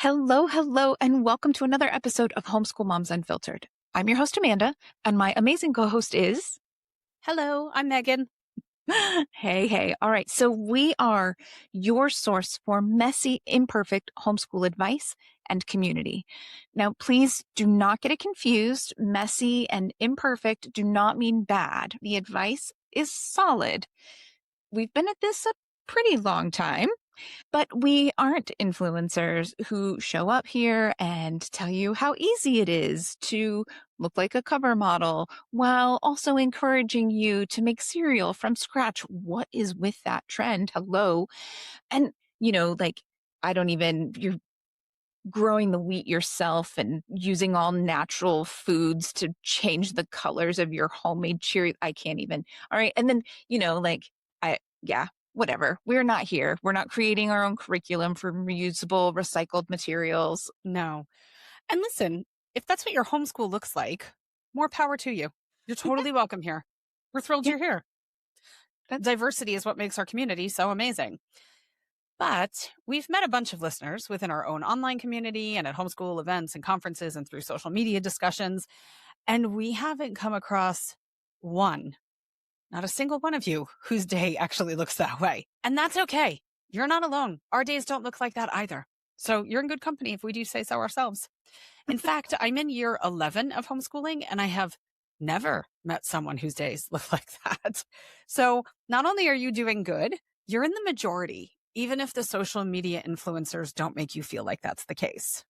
Hello, hello, and welcome to another episode of Homeschool Moms Unfiltered. I'm your host, Amanda, and my amazing co-host is... Hello, I'm Megan. Hey. All right. So we are your source for messy, imperfect homeschool advice and community. Now, please do not get it confused. Messy and imperfect do not mean bad. The advice is solid. We've been at this a pretty long time. But we aren't influencers who show up here and tell you how easy it is to look like a cover model while also encouraging you to make cereal from scratch. What is with that trend? Hello. And, you're growing the wheat yourself and using all natural foods to change the colors of your homemade Cheerios. I can't even. All right. And then, whatever. We're not here. We're not creating our own curriculum for reusable, recycled materials. No. And listen, if that's what your homeschool looks like, more power to you. You're totally welcome here. We're thrilled you're here. Diversity is what makes our community so amazing. But we've met a bunch of listeners within our own online community and at homeschool events and conferences and through social media discussions, and we haven't come across not a single one of you whose day actually looks that way. And that's okay. You're not alone. Our days don't look like that either. So you're in good company if we do say so ourselves. In fact, I'm in year 11 of homeschooling and I have never met someone whose days look like that. So not only are you doing good, you're in the majority, even if the social media influencers don't make you feel like that's the case.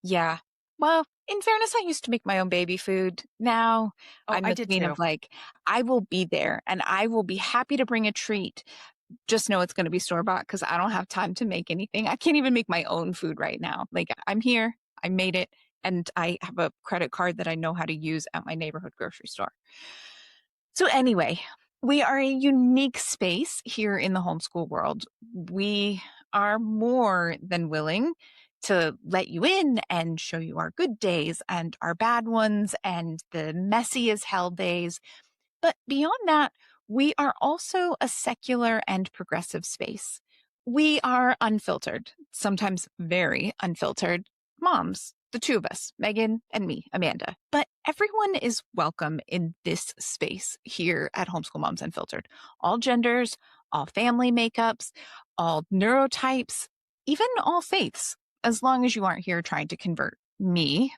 Yeah. Well, in fairness, I used to make my own baby food. Now I'm the queen of I will be there and I will be happy to bring a treat. Just know it's going to be store-bought because I don't have time to make anything. I can't even make my own food right now. I'm here, I made it, and I have a credit card that I know how to use at my neighborhood grocery store. So anyway, we are a unique space here in the homeschool world. We are more than willing to let you in and show you our good days and our bad ones and the messy as hell days. But beyond that, we are also a secular and progressive space. We are unfiltered, sometimes very unfiltered moms, the two of us, Megan and me, Amanda. But everyone is welcome in this space here at Homeschool Moms Unfiltered. All genders, all family makeups, all neurotypes, even all faiths, as long as you aren't here trying to convert me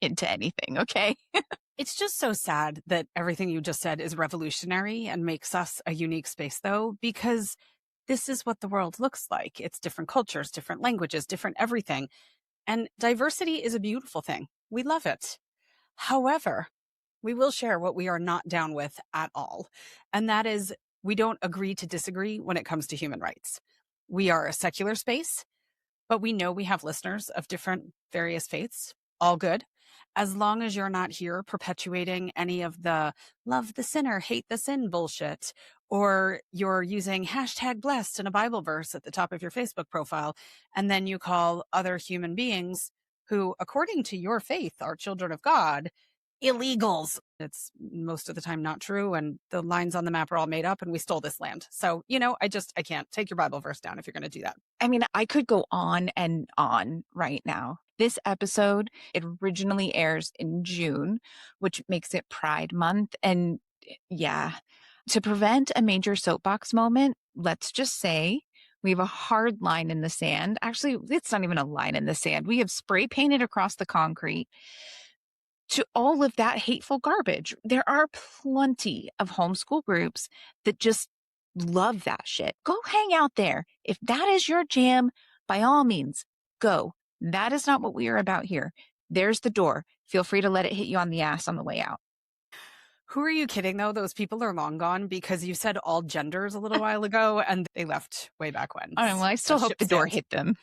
into anything, okay? It's just so sad that everything you just said is revolutionary and makes us a unique space, though, because this is what the world looks like. It's different cultures, different languages, different everything. And diversity is a beautiful thing. We love it. However, we will share what we are not down with at all. And that is, we don't agree to disagree when it comes to human rights. We are a secular space, but we know we have listeners of different various faiths. All good. As long as you're not here perpetuating any of the love the sinner, hate the sin bullshit, or you're using #blessed in a Bible verse at the top of your Facebook profile, and then you call other human beings who, according to your faith, are children of God, illegals. It's most of the time not true, and the lines on the map are all made up, and we stole this land. So, I can't take your Bible verse down if you're going to do that. I mean, I could go on and on right now. This episode, it originally airs in June, which makes it Pride Month. And yeah, to prevent a major soapbox moment, let's just say we have a hard line in the sand. Actually, it's not even a line in the sand. We have spray painted across the concrete to all of that hateful garbage. There are plenty of homeschool groups that just love that shit. Go hang out there. If that is your jam, by all means, go. That is not what we are about here. There's the door. Feel free to let it hit you on the ass on the way out. Who are you kidding, though? Those people are long gone because you said all genders a little while ago and they left way back when. All right, well, I still hope the door hit them.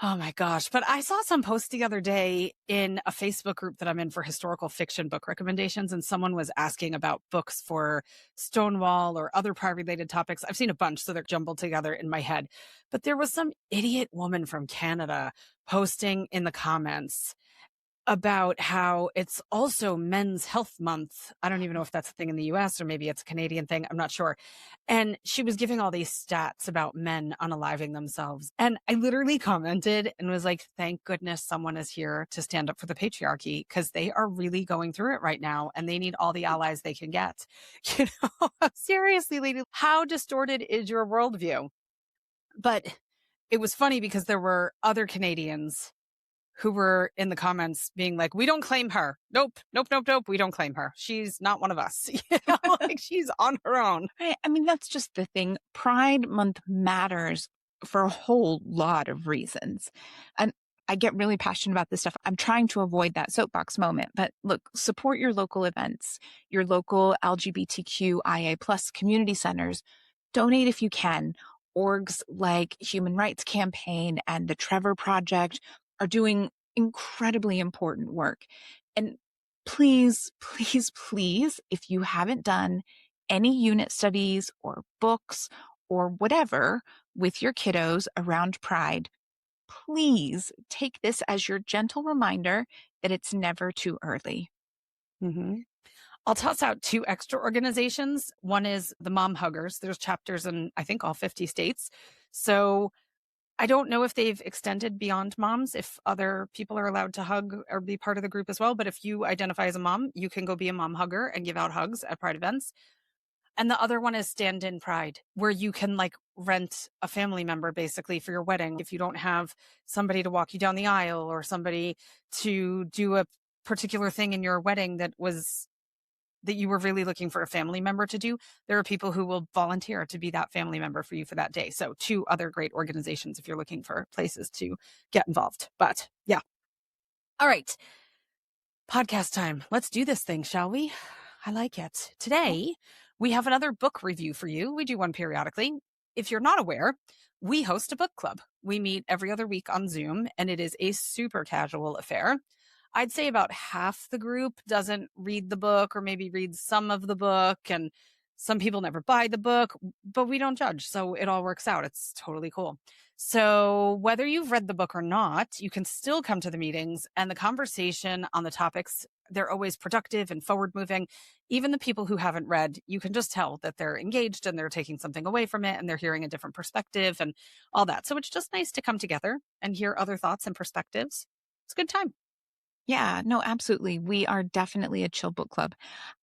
Oh my gosh. But I saw some posts the other day in a Facebook group that I'm in for historical fiction book recommendations, and someone was asking about books for Stonewall or other Pride-related topics. I've seen a bunch, so they're jumbled together in my head. But there was some idiot woman from Canada posting in the comments about how it's also Men's Health Month. I don't even know if that's a thing in the US or maybe it's a Canadian thing. I'm not sure. And she was giving all these stats about men unaliving themselves. And I literally commented and was like, thank goodness someone is here to stand up for the patriarchy because they are really going through it right now and they need all the allies they can get. You know, seriously, lady, how distorted is your worldview? But it was funny because there were other Canadians who were in the comments being like, we don't claim her. Nope, nope, nope, nope. We don't claim her. She's not one of us. You know, like she's on her own. Right. I mean, that's just the thing. Pride Month matters for a whole lot of reasons. And I get really passionate about this stuff. I'm trying to avoid that soapbox moment, but look, support your local events, your local LGBTQIA plus community centers. Donate if you can. Orgs like Human Rights Campaign and the Trevor Project are doing incredibly important work. And please, please, please, if you haven't done any unit studies or books or whatever with your kiddos around Pride, please take this as your gentle reminder that it's never too early. Mm-hmm. I'll toss out two extra organizations. One is the Mom Huggers. There's chapters in, I think, all 50 states. So I don't know if they've extended beyond moms, if other people are allowed to hug or be part of the group as well. But if you identify as a mom, you can go be a mom hugger and give out hugs at Pride events. And the other one is Stand in Pride, where you can like rent a family member basically for your wedding. If you don't have somebody to walk you down the aisle or somebody to do a particular thing in your wedding that you were really looking for a family member to do, there are people who will volunteer to be that family member for you for that day. So two other great organizations if you're looking for places to get involved. But yeah. All right. Podcast time. Let's do this thing, shall we? I like it. Today, we have another book review for you. We do one periodically. If you're not aware, we host a book club. We meet every other week on Zoom, and it is a super casual affair. I'd say about half the group doesn't read the book or maybe reads some of the book, and some people never buy the book, but we don't judge. So it all works out. It's totally cool. So whether you've read the book or not, you can still come to the meetings, and the conversation on the topics, they're always productive and forward moving. Even the people who haven't read, you can just tell that they're engaged and they're taking something away from it and they're hearing a different perspective and all that. So it's just nice to come together and hear other thoughts and perspectives. It's a good time. Yeah, no, absolutely. We are definitely a chill book club.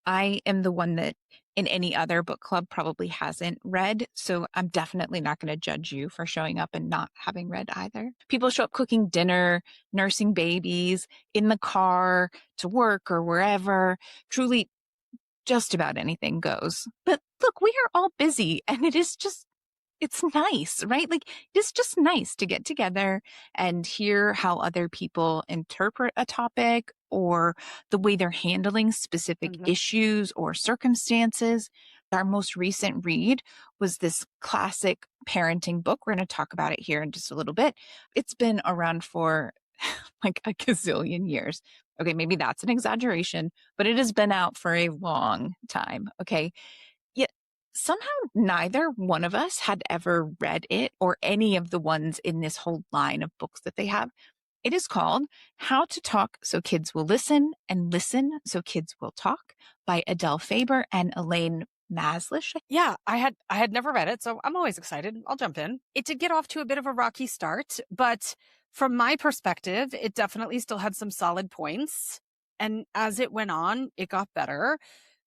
I am the one that in any other book club probably hasn't read. So I'm definitely not going to judge you for showing up and not having read either. People show up cooking dinner, nursing babies, in the car, to work or wherever. Truly, just about anything goes. But look, we are all busy and it's nice, right? Like it's just nice to get together and hear how other people interpret a topic or the way they're handling specific issues or circumstances. Our most recent read was this classic parenting book. We're going to talk about it here in just a little bit. It's been around for like a gazillion years. Okay, maybe that's an exaggeration, but it has been out for a long time. Okay. Yet somehow neither one of us had ever read it or any of the ones in this whole line of books that they have. It is called How to Talk So Kids Will Listen and Listen So Kids Will Talk by Adele Faber and Elaine Maslish. Yeah, I had never read it, so I'm always excited. I'll jump in. It did get off to a bit of a rocky start, but from my perspective, it definitely still had some solid points. And as it went on, it got better.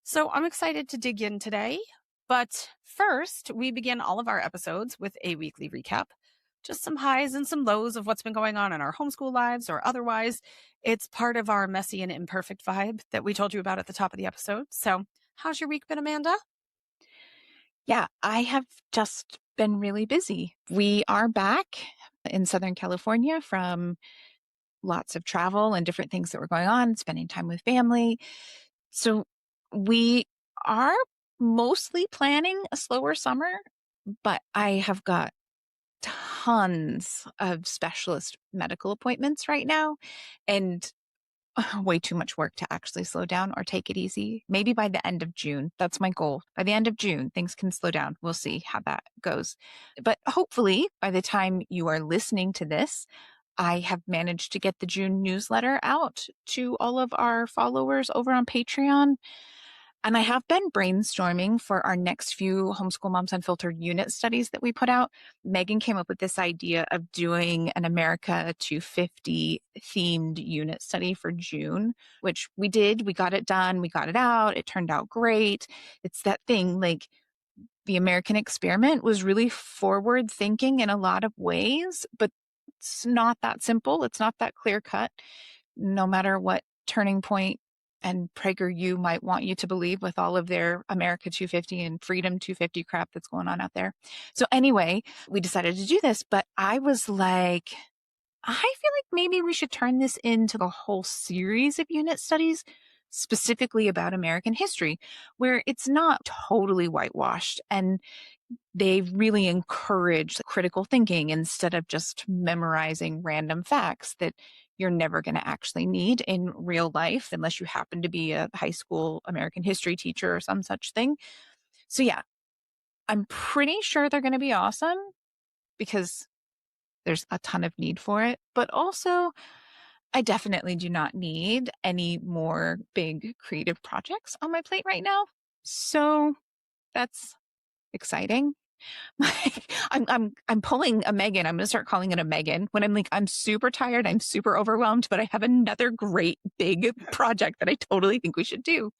So I'm excited to dig in today. But first, we begin all of our episodes with a weekly recap. Just some highs and some lows of what's been going on in our homeschool lives or otherwise. It's part of our messy and imperfect vibe that we told you about at the top of the episode. So how's your week been, Amanda? Yeah, I have just been really busy. We are back in Southern California from lots of travel and different things that were going on, spending time with family. So we are mostly planning a slower summer, but I have got tons of specialist medical appointments right now and way too much work to actually slow down or take it easy. Maybe by the end of June. That's my goal. By the end of June, things can slow down. We'll see how that goes. But hopefully, by the time you are listening to this, I have managed to get the June newsletter out to all of our followers over on Patreon. And I have been brainstorming for our next few Homeschool Moms Unfiltered unit studies that we put out. Megan came up with this idea of doing an America 250 themed unit study for June, which we did. We got it done. We got it out. It turned out great. It's that thing, like, the American experiment was really forward thinking in a lot of ways, but it's not that simple. It's not that clear cut, no matter what Turning Point and PragerU might want you to believe with all of their America 250 and Freedom 250 crap that's going on out there. So anyway, we decided to do this, but I was like, I feel like maybe we should turn this into a whole series of unit studies specifically about American history, where it's not totally whitewashed and they really encourage critical thinking instead of just memorizing random facts that you're never going to actually need in real life unless you happen to be a high school American history teacher or some such thing. So yeah, I'm pretty sure they're going to be awesome because there's a ton of need for it, but also I definitely do not need any more big creative projects on my plate right now. So that's exciting. I'm pulling a Megan. I'm going to start calling it a Megan when I'm like, I'm super tired. I'm super overwhelmed, but I have another great big project that I totally think we should do.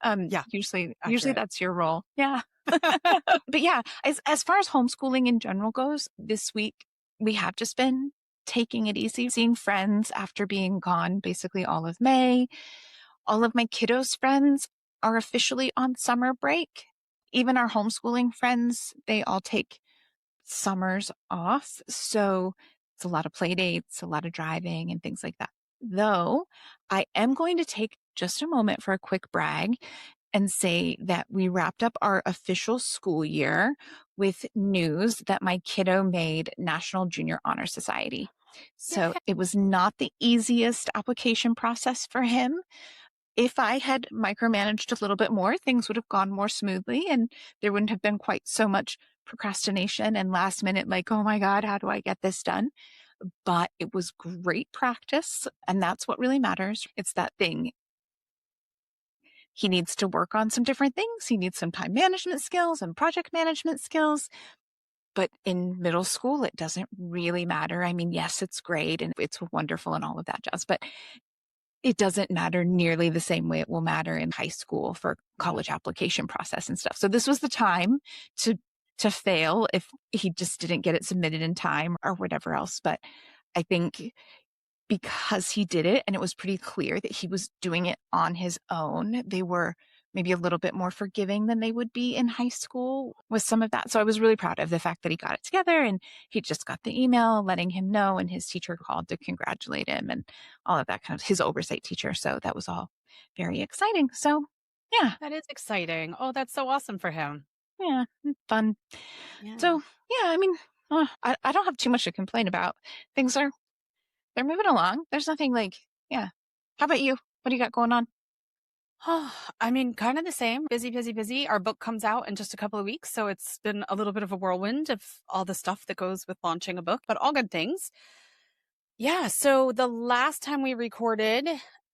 Yeah. Usually that's your role. Yeah. But yeah, as far as homeschooling in general goes, this week we have just been taking it easy, seeing friends after being gone basically all of May. All of my kiddos' friends are officially on summer break. Even our homeschooling friends, they all take summers off. So it's a lot of play dates, a lot of driving and things like that. Though I am going to take just a moment for a quick brag and say that we wrapped up our official school year with news that my kiddo made National Junior Honor Society. So Yeah. it was not the easiest application process for him. If I had micromanaged a little bit more, things would have gone more smoothly and there wouldn't have been quite so much procrastination and last minute, like, oh my God, how do I get this done? But it was great practice. And that's what really matters. It's that thing. He needs to work on some different things. He needs some time management skills and project management skills. But in middle school, it doesn't really matter. I mean, yes, it's great and it's wonderful and all of that jazz, but it doesn't matter nearly the same way it will matter in high school for college application process and stuff. So this was the time to fail if he just didn't get it submitted in time or whatever else. But I think because he did it and it was pretty clear that he was doing it on his own, they were maybe a little bit more forgiving than they would be in high school with some of that. So I was really proud of the fact that he got it together and he just got the email letting him know and his teacher called to congratulate him and all of that kind of his oversight teacher. So that was all very exciting. So yeah, That is exciting. Oh, that's so awesome for him. yeah, fun. Yeah. So yeah, I mean, I don't have too much to complain about. Things are, they're moving along. There's nothing like, yeah. How about you? What do you got going on? Oh, I mean, kind of the same. Busy, busy, busy. Our book comes out in just a couple of weeks. So it's been a little bit of a whirlwind of all the stuff that goes with launching a book, but all good things. Yeah. So the last time we recorded,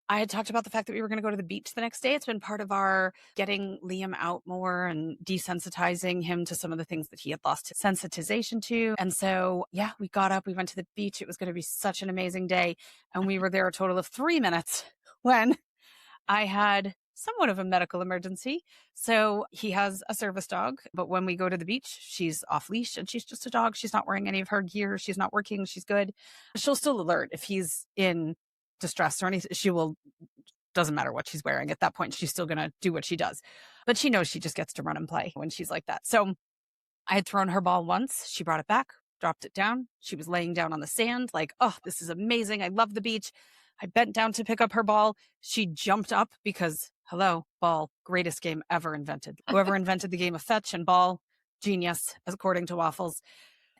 I had talked about the fact that we were going to go to the beach the next day. It's been part of our getting Liam out more and desensitizing him to some of the things that he had lost sensitization to. And so, yeah, we got up, we went to the beach. It was going to be such an amazing day. And we were there a total of 3 minutes when I had somewhat of a medical emergency. So he has a service dog, but when we go to the beach, she's off leash and she's just a dog. She's not wearing any of her gear. She's not working. She's good. She'll still alert if he's in distress or anything. She will, doesn't matter what she's wearing. At that point, she's still going to do what she does. But she knows she just gets to run and play when she's like that. So I had thrown her ball once. She brought it back, dropped it down. She was laying down on the sand like, oh, this is amazing. I love the beach. I bent down to pick up her ball. She jumped up because, hello, ball, greatest game ever invented. Whoever invented the game of fetch and ball, genius, according to Waffles.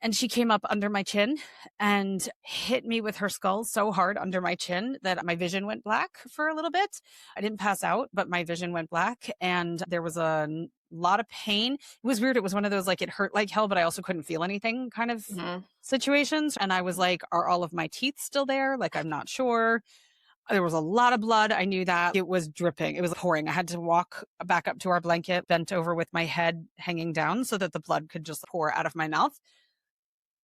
And she came up under my chin and hit me with her skull so hard under my chin that my vision went black for a little bit. I didn't pass out, but my vision went black and there was a lot of pain. It was weird. It was one of those like it hurt like hell, but I also couldn't feel anything kind of Mhm. situations. And I was like, are all of my teeth still there? Like, I'm not sure. There was a lot of blood. I knew that it was dripping. It was pouring. I had to walk back up to our blanket, bent over with my head hanging down so that the blood could just pour out of my mouth.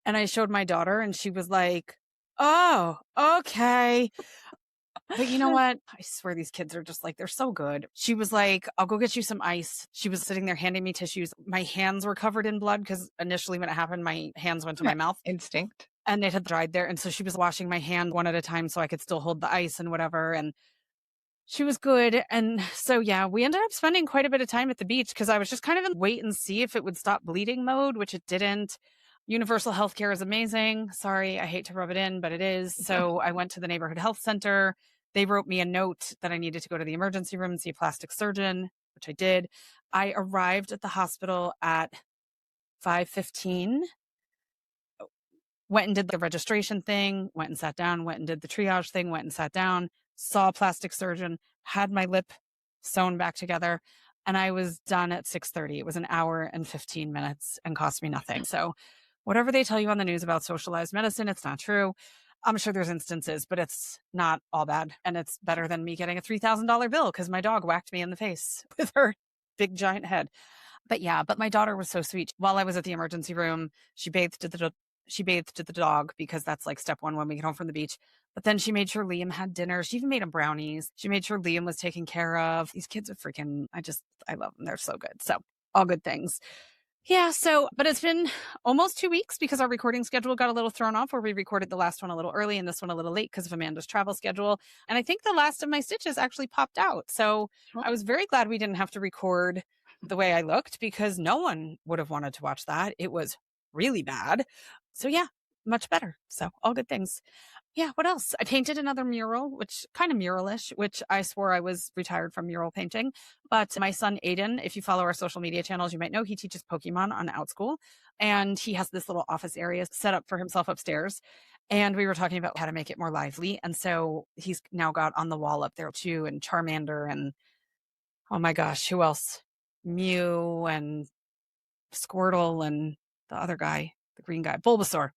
And I showed my daughter and she was like, "Oh, okay." But you know what? I swear these kids are just like, they're so good. She was like, "I'll go get you some ice." She was sitting there handing me tissues. My hands were covered in blood because initially when it happened, my hands went to Yeah, my mouth instinct. and it had dried there. And so she was washing my hand one at a time so I could still hold the ice and whatever. And she was good. And so, yeah, we ended up spending quite a bit of time at the beach because I was just kind of in wait and see if it would stop bleeding mode, which it didn't. Universal healthcare is amazing. Sorry, I hate to rub it in, but it is. So I went to the neighborhood health center. They wrote me a note that I needed to go to the emergency room and see a plastic surgeon, which I did. I arrived at the hospital at 5:15. Went and did the registration thing, went and sat down, went and did the triage thing, went and sat down, saw a plastic surgeon, had my lip sewn back together, and I was done at 6:30. It was an hour and 15 minutes and cost me nothing. So whatever they tell you on the news about socialized medicine, it's not true. I'm sure there's instances, but it's not all bad. And it's better than me getting a $3,000 bill because my dog whacked me in the face with her big giant head. But yeah, but my daughter was so sweet. While I was at the emergency room, she bathed the dog because that's like step one when we get home from the beach. But then she made sure Liam had dinner. She even made him brownies. She made sure Liam was taken care of. These kids are freaking, I love them. They're so good. So all good things. Yeah. So, but it's been almost 2 weeks because our recording schedule got a little thrown off where we recorded the last one a little early and this one a little late because of Amanda's travel schedule. And I think the last of my stitches actually popped out. So I was very glad we didn't have to record the way I looked because no one would have wanted to watch that. It was really bad. So yeah, much better. So all good things. Yeah, what else? I painted another mural, which kind of muralish, which I swore I was retired from mural painting. But my son Aiden, if you follow our social media channels, you might know he teaches Pokemon on Outschool. And he has this little office area set up for himself upstairs. And we were talking about how to make it more lively. And so he's now got on the wall up there too, and Charmander and oh my gosh, who else? Mew and Squirtle and the other guy, the green guy, Bulbasaur.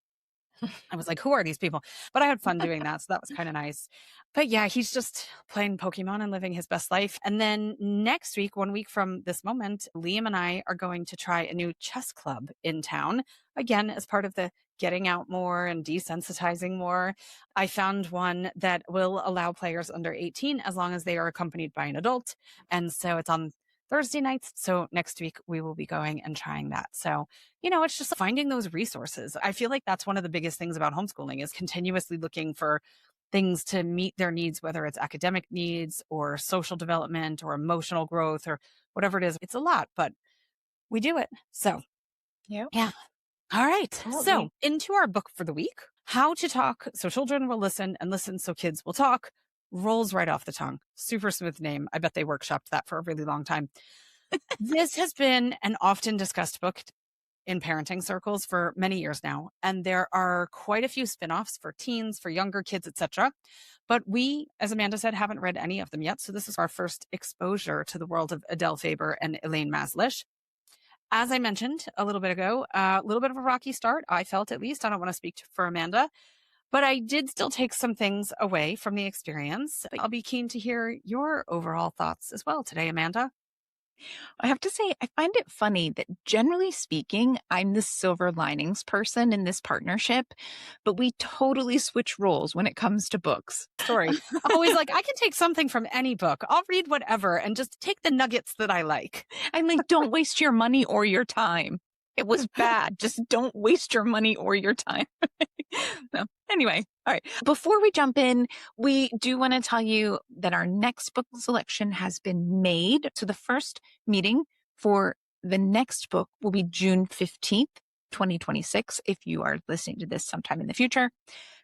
I was like, who are these people? But I had fun doing that. So that was kind of nice. But yeah, he's just playing Pokemon and living his best life. And then next week, 1 week from this moment, Liam and I are going to try a new chess club in town. Again, as part of the getting out more and desensitizing more. I found one that will allow players under 18 as long as they are accompanied by an adult. And so it's on Thursday nights. So next week we will be going and trying that. So it's just finding those resources. I feel like that's one of the biggest things about homeschooling is continuously looking for things to meet their needs, whether it's academic needs or social development or emotional growth or whatever it is. It's a lot, but we do it. So, Yeah. yeah. All right. So, Absolutely. into our book for the week, How to Talk So Children Will Listen and Listen So Kids Will Talk rolls right off the tongue. Super smooth name. I bet they workshopped that for a really long time. This has been an often discussed book in parenting circles for many years now, and there are quite a few spin-offs for teens, for younger kids, etc. But we, as Amanda said, haven't read any of them yet, so this is our first exposure to the world of Adele Faber and Elaine Maslish. As I mentioned a little bit ago, a little bit of a rocky start, I felt at least. I don't want to speak for Amanda, but I did still take some things away from the experience. I'll be keen to hear your overall thoughts as well today, Amanda. I have to say, I find it funny that generally speaking, I'm the silver linings person in this partnership, but we totally switch roles when it comes to books. Story. I'm always like, I can take something from any book. I'll read whatever and just take the nuggets that I like. I'm like, don't waste your money or your time. It was bad. Just don't waste your money or your time. No. Anyway, all right. Before we jump in, we do want to tell you that our next book selection has been made. So the first meeting for the next book will be June 15th, 2026, if you are listening to this sometime in the future.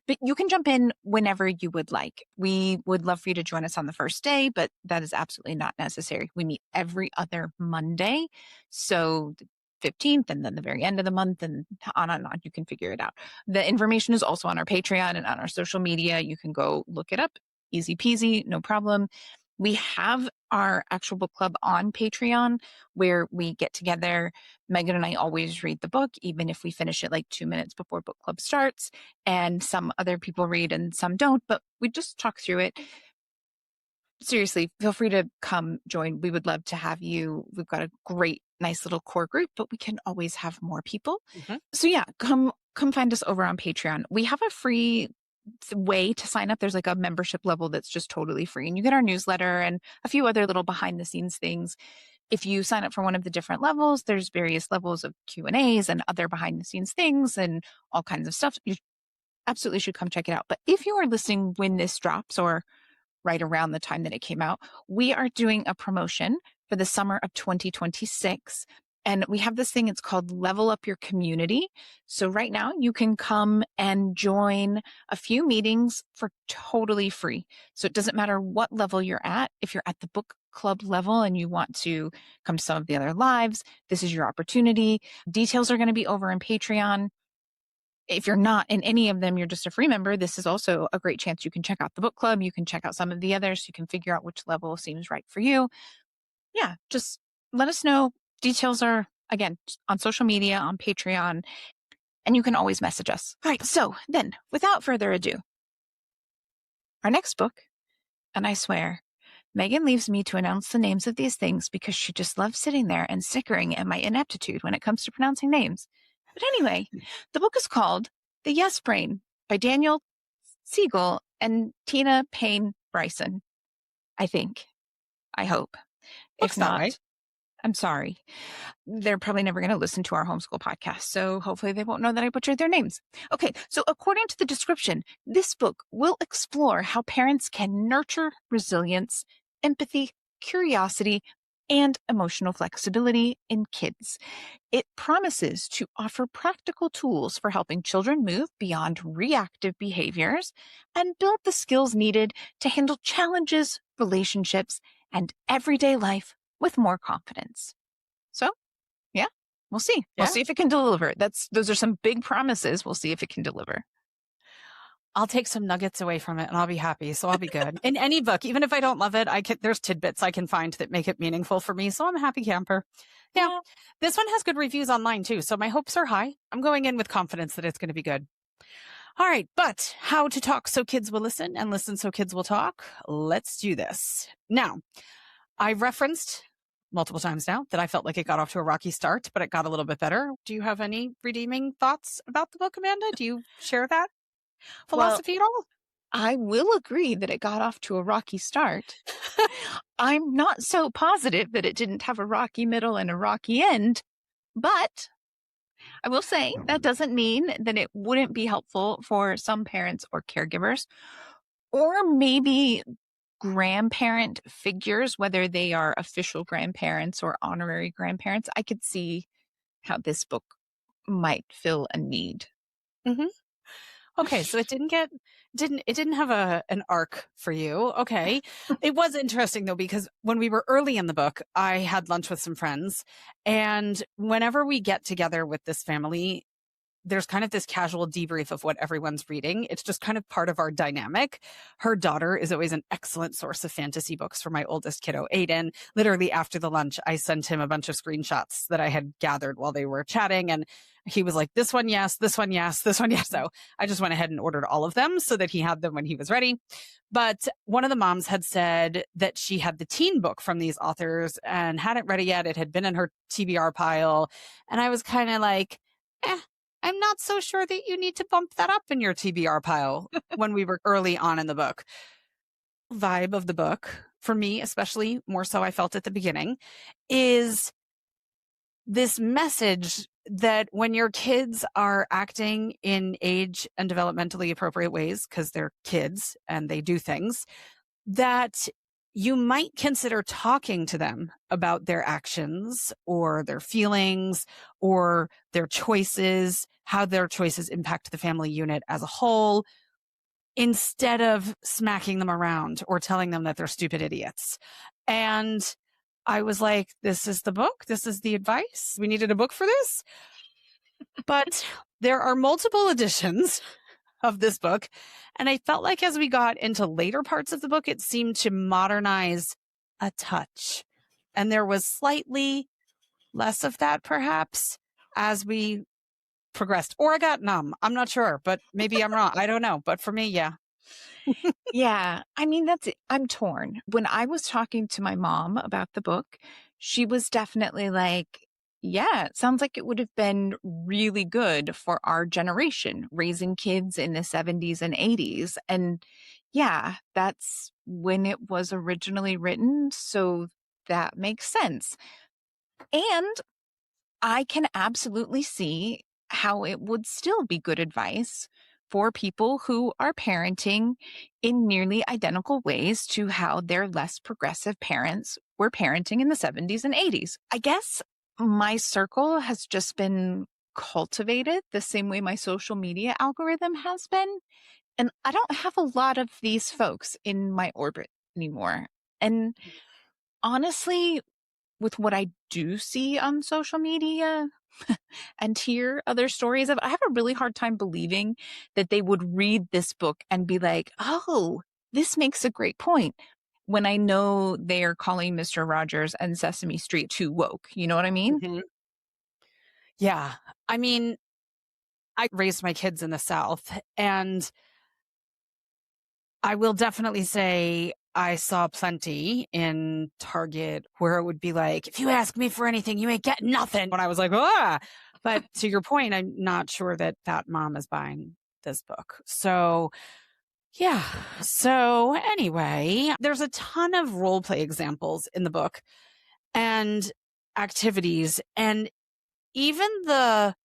But you can jump in whenever you would like. We would love for you to join us on the first day, but that is absolutely not necessary. We meet every other Monday. So 15th and then the very end of the month and on and on. You can figure it out. The information is also on our Patreon and on our social media. You can go look it up. Easy peasy, no problem. We have our actual book club on Patreon where we get together. Megan and I always read the book, even if we finish it like 2 minutes before book club starts. And some other people read and some don't, but we just talk through it. Seriously, feel free to come join. We would love to have you. We've got a great, nice little core group, but we can always have more people. So yeah, come find us over on Patreon. We have a free way to sign up. There's like a membership level that's just totally free, and you get our newsletter and a few other little behind the scenes things. If you sign up for one of the different levels, there's various levels of Q&As and other behind the scenes things and all kinds of stuff. You absolutely should come check it out. But if you are listening when this drops or right around the time that it came out, we are doing a promotion for the summer of 2026. And we have this thing, it's called Level Up Your Community. So right now you can come and join a few meetings for totally free. So it doesn't matter what level you're at. If you're at the book club level and you want to come to some of the other lives, this is your opportunity. Details are going to be over in Patreon. If you're not in any of them, you're just a free member, this is also a great chance you can check out the book club. You can check out some of the others. You can figure out which level seems right for you. Yeah, just let us know. Details are, again, on social media, on Patreon, and you can always message us. All right, so then, without further ado, our next book, and I swear, Megan leaves me to announce the names of these things because she just loves sitting there and snickering at my ineptitude when it comes to pronouncing names. But anyway, the book is called The Yes Brain by Daniel Siegel and Tina Payne Bryson, I think. I hope. Looks If not, right. I'm sorry. They're probably never going to listen to our homeschool podcast, so hopefully they won't know that I butchered their names. Okay, so according to the description, this book will explore how parents can nurture resilience, empathy, curiosity, and emotional flexibility in kids. It promises to offer practical tools for helping children move beyond reactive behaviors and build the skills needed to handle challenges, relationships, and everyday life with more confidence. So, yeah, we'll see. Yeah. We'll see if it can deliver. Those are some big promises. We'll see if it can deliver. I'll take some nuggets away from it and I'll be happy. So I'll be good. In any book, even if I don't love it, there's tidbits I can find that make it meaningful for me. So I'm a happy camper. Yeah. This one has good reviews online too. So my hopes are high. I'm going in with confidence that it's going to be good. All right. But how to talk so kids will listen and listen so kids will talk. Let's do this. Now, I referenced multiple times now that I felt like it got off to a rocky start, but it got a little bit better. Do you have any redeeming thoughts about the book, Amanda? Do you share that philosophy at all? I will agree that it got off to a rocky start. I'm not so positive that it didn't have a rocky middle and a rocky end, but I will say that doesn't mean that it wouldn't be helpful for some parents or caregivers, or maybe grandparent figures, whether they are official grandparents or honorary grandparents. I could see how this book might fill a need. Mm-hmm. Okay, so it didn't have an arc for you. Okay. It was interesting though, because when we were early in the book, I had lunch with some friends, and whenever we get together with this family, there's kind of this casual debrief of what everyone's reading. It's just kind of part of our dynamic. Her daughter is always an excellent source of fantasy books for my oldest kiddo, Aiden. Literally after the lunch, I sent him a bunch of screenshots that I had gathered while they were chatting. And he was like, this one, yes, this one, yes, this one, yes. So I just went ahead and ordered all of them so that he had them when he was ready. But one of the moms had said that she had the teen book from these authors and hadn't read it yet. It had been in her TBR pile. And I was kind of like, I'm not so sure that you need to bump that up in your TBR pile when we were early on in the book. Vibe of the book, for me, especially more so I felt at the beginning, is this message that when your kids are acting in age and developmentally appropriate ways, because they're kids and they do things, that you might consider talking to them about their actions or their feelings or their choices, how their choices impact the family unit as a whole, instead of smacking them around or telling them that they're stupid idiots. And I was like, this is the book. This is the advice. We needed a book for this. But there are multiple editions of this book. And I felt like as we got into later parts of the book, it seemed to modernize a touch. And there was slightly less of that perhaps as we progressed. Or I got numb. I'm not sure, but maybe I'm wrong. I don't know. But for me, yeah. Yeah. I mean, that's it. I'm torn. When I was talking to my mom about the book, she was definitely like, yeah, it sounds like it would have been really good for our generation, raising kids in the 70s and 80s. And yeah, that's when it was originally written. So that makes sense. And I can absolutely see how it would still be good advice for people who are parenting in nearly identical ways to how their less progressive parents were parenting in the 70s and 80s. I guess my circle has just been cultivated the same way my social media algorithm has been. And I don't have a lot of these folks in my orbit anymore. And honestly, with what I do see on social media and hear other stories of, I have a really hard time believing that they would read this book and be like, oh, this makes a great point. When I know they are calling Mr. Rogers and Sesame Street too woke. You know what I mean? Mhm. Yeah. I mean, I raised my kids in the South, and I will definitely say I saw plenty in Target where it would be like, if you ask me for anything, you ain't getting nothing. When I was like, ah. But to your point, I'm not sure that that mom is buying this book. So, yeah. So, anyway, there's a ton of role play examples in the book and activities. And even the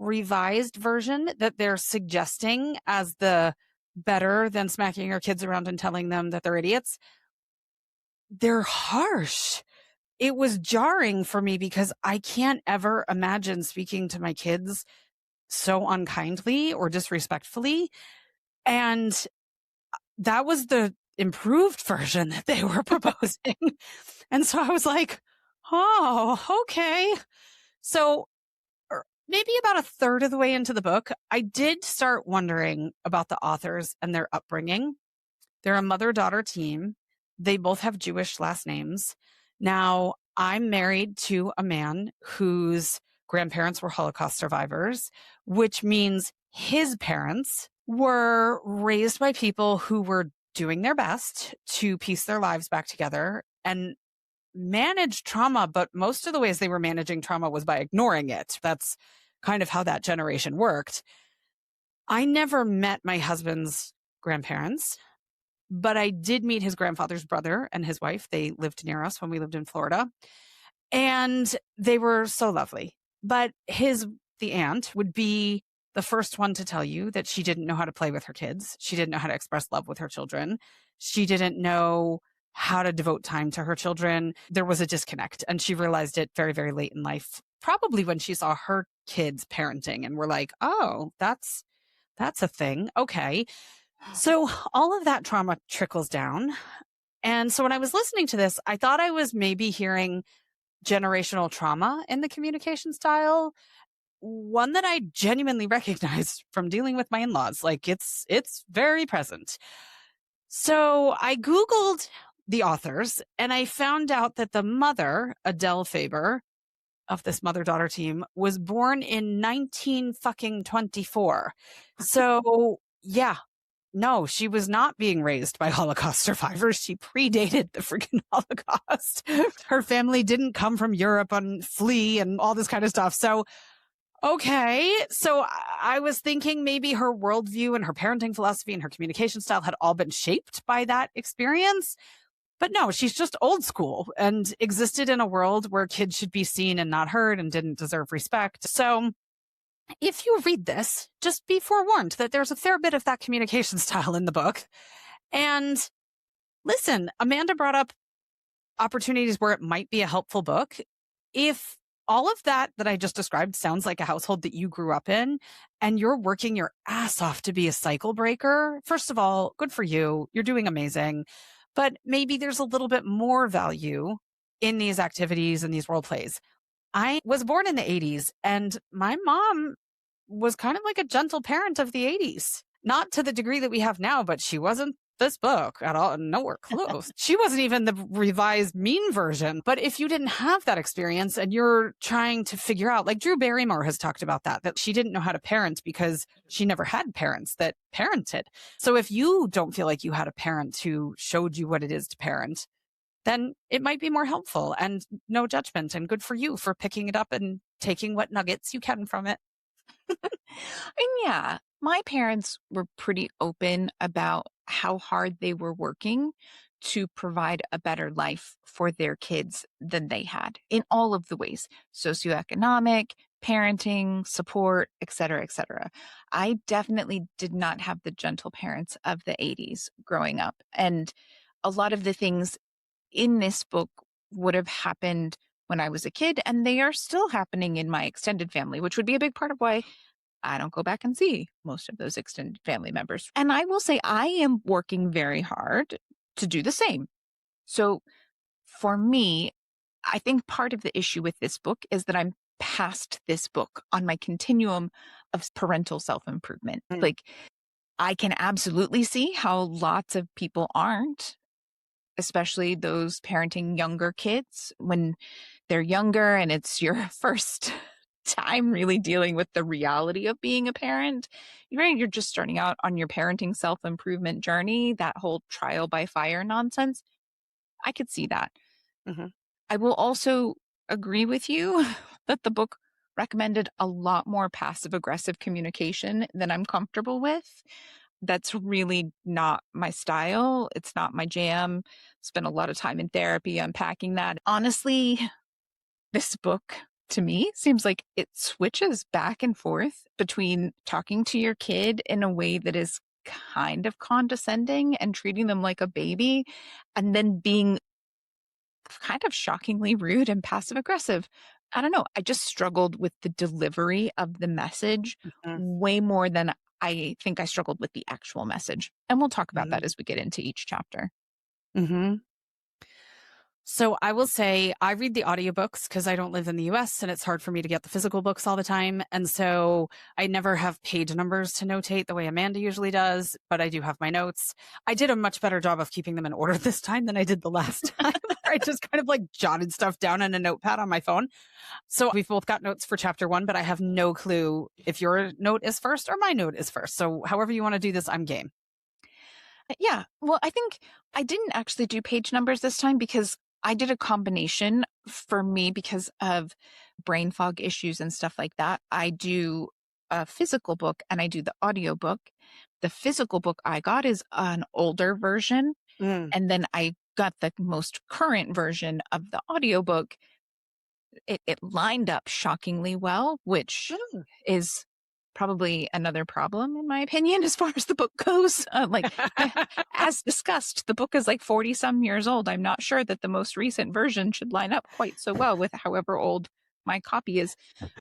revised version that they're suggesting as the better than smacking your kids around and telling them that they're idiots, they're harsh. It was jarring for me because I can't ever imagine speaking to my kids so unkindly or disrespectfully. And that was the improved version that they were proposing. And so I was like, oh, okay. So maybe about a third of the way into the book, I did start wondering about the authors and their upbringing. They're a mother-daughter team. They both have Jewish last names. Now, I'm married to a man whose grandparents were Holocaust survivors, which means his parents were raised by people who were doing their best to piece their lives back together and manage trauma, but most of the ways they were managing trauma was by ignoring it. That's kind of how that generation worked. I never met my husband's grandparents, but I did meet his grandfather's brother and his wife. They lived near us when we lived in Florida, and they were so lovely. But the aunt would be the first one to tell you that she didn't know how to play with her kids. She didn't know how to express love with her children. She didn't know how to devote time to her children. There was a disconnect, and she realized it very, very late in life, probably when she saw her kids parenting and were like, oh, that's a thing. Okay. So all of that trauma trickles down. And so when I was listening to this, I thought I was maybe hearing generational trauma in the communication style, one that I genuinely recognized from dealing with my in-laws. Like it's very present. So I Googled the authors and I found out that the mother, Adele Faber, of this mother-daughter team was born in 1924. So yeah, no, she was not being raised by Holocaust survivors. She predated the freaking Holocaust. Her family didn't come from Europe and flee and all this kind of stuff. So, okay. So I was thinking maybe her worldview and her parenting philosophy and her communication style had all been shaped by that experience. But no, she's just old school and existed in a world where kids should be seen and not heard and didn't deserve respect. So if you read this, just be forewarned that there's a fair bit of that communication style in the book. And listen, Amanda brought up opportunities where it might be a helpful book. If all of that I just described sounds like a household that you grew up in and you're working your ass off to be a cycle breaker, first of all, good for you. You're doing amazing. But maybe there's a little bit more value in these activities and these role plays. I was born in the 80s, and my mom was kind of like a gentle parent of the 80s. Not to the degree that we have now, but she wasn't this book at all, nowhere close. She wasn't even the revised mean version. But if you didn't have that experience and you're trying to figure out, like Drew Barrymore has talked about that she didn't know how to parent because she never had parents that parented. So if you don't feel like you had a parent who showed you what it is to parent, then it might be more helpful, and no judgment, and good for you for picking it up and taking what nuggets you can from it. And yeah, my parents were pretty open about how hard they were working to provide a better life for their kids than they had in all of the ways: socioeconomic, parenting, support, et cetera, et cetera. I definitely did not have the gentle parents of the 80s growing up. And a lot of the things in this book would have happened when I was a kid, and they are still happening in my extended family, which would be a big part of why I don't go back and see most of those extended family members. And I will say I am working very hard to do the same. So for me, I think part of the issue with this book is that I'm past this book on my continuum of parental self-improvement. Mm. Like, I can absolutely see how lots of people aren't, especially those parenting younger kids when they're younger and it's your first time really dealing with the reality of being a parent. You're just starting out on your parenting self-improvement journey, that whole trial by fire nonsense. I could see that. Mhm. I will also agree with you that the book recommended a lot more passive aggressive communication than I'm comfortable with. That's really not my style. It's not my jam. Spent a lot of time in therapy unpacking that. Honestly, this book to me seems like it switches back and forth between talking to your kid in a way that is kind of condescending and treating them like a baby, and then being kind of shockingly rude and passive aggressive. I don't know. I just struggled with the delivery of the message Mhm. way more than I think I struggled with the actual message. And we'll talk about that Mhm. as we get into each chapter. Mhm. So I will say I read the audiobooks because I don't live in the US and it's hard for me to get the physical books all the time. And so I never have page numbers to notate the way Amanda usually does, but I do have my notes. I did a much better job of keeping them in order this time than I did the last time. I just kind of like jotted stuff down in a notepad on my phone. So we've both got notes for chapter 1, but I have no clue if your note is first or my note is first. So however you want to do this, I'm game. Yeah. Well, I think I didn't actually do page numbers this time because I did a combination for me because of brain fog issues and stuff like that. I do a physical book and I do the audio book. The physical book I got is an older version. Mm. And then I got the most current version of the audiobook. It lined up shockingly well, which Mm. is probably another problem in my opinion as far as the book goes. As discussed, the book is like 40 some years old. I'm not sure that the most recent version should line up quite so well with however old my copy is.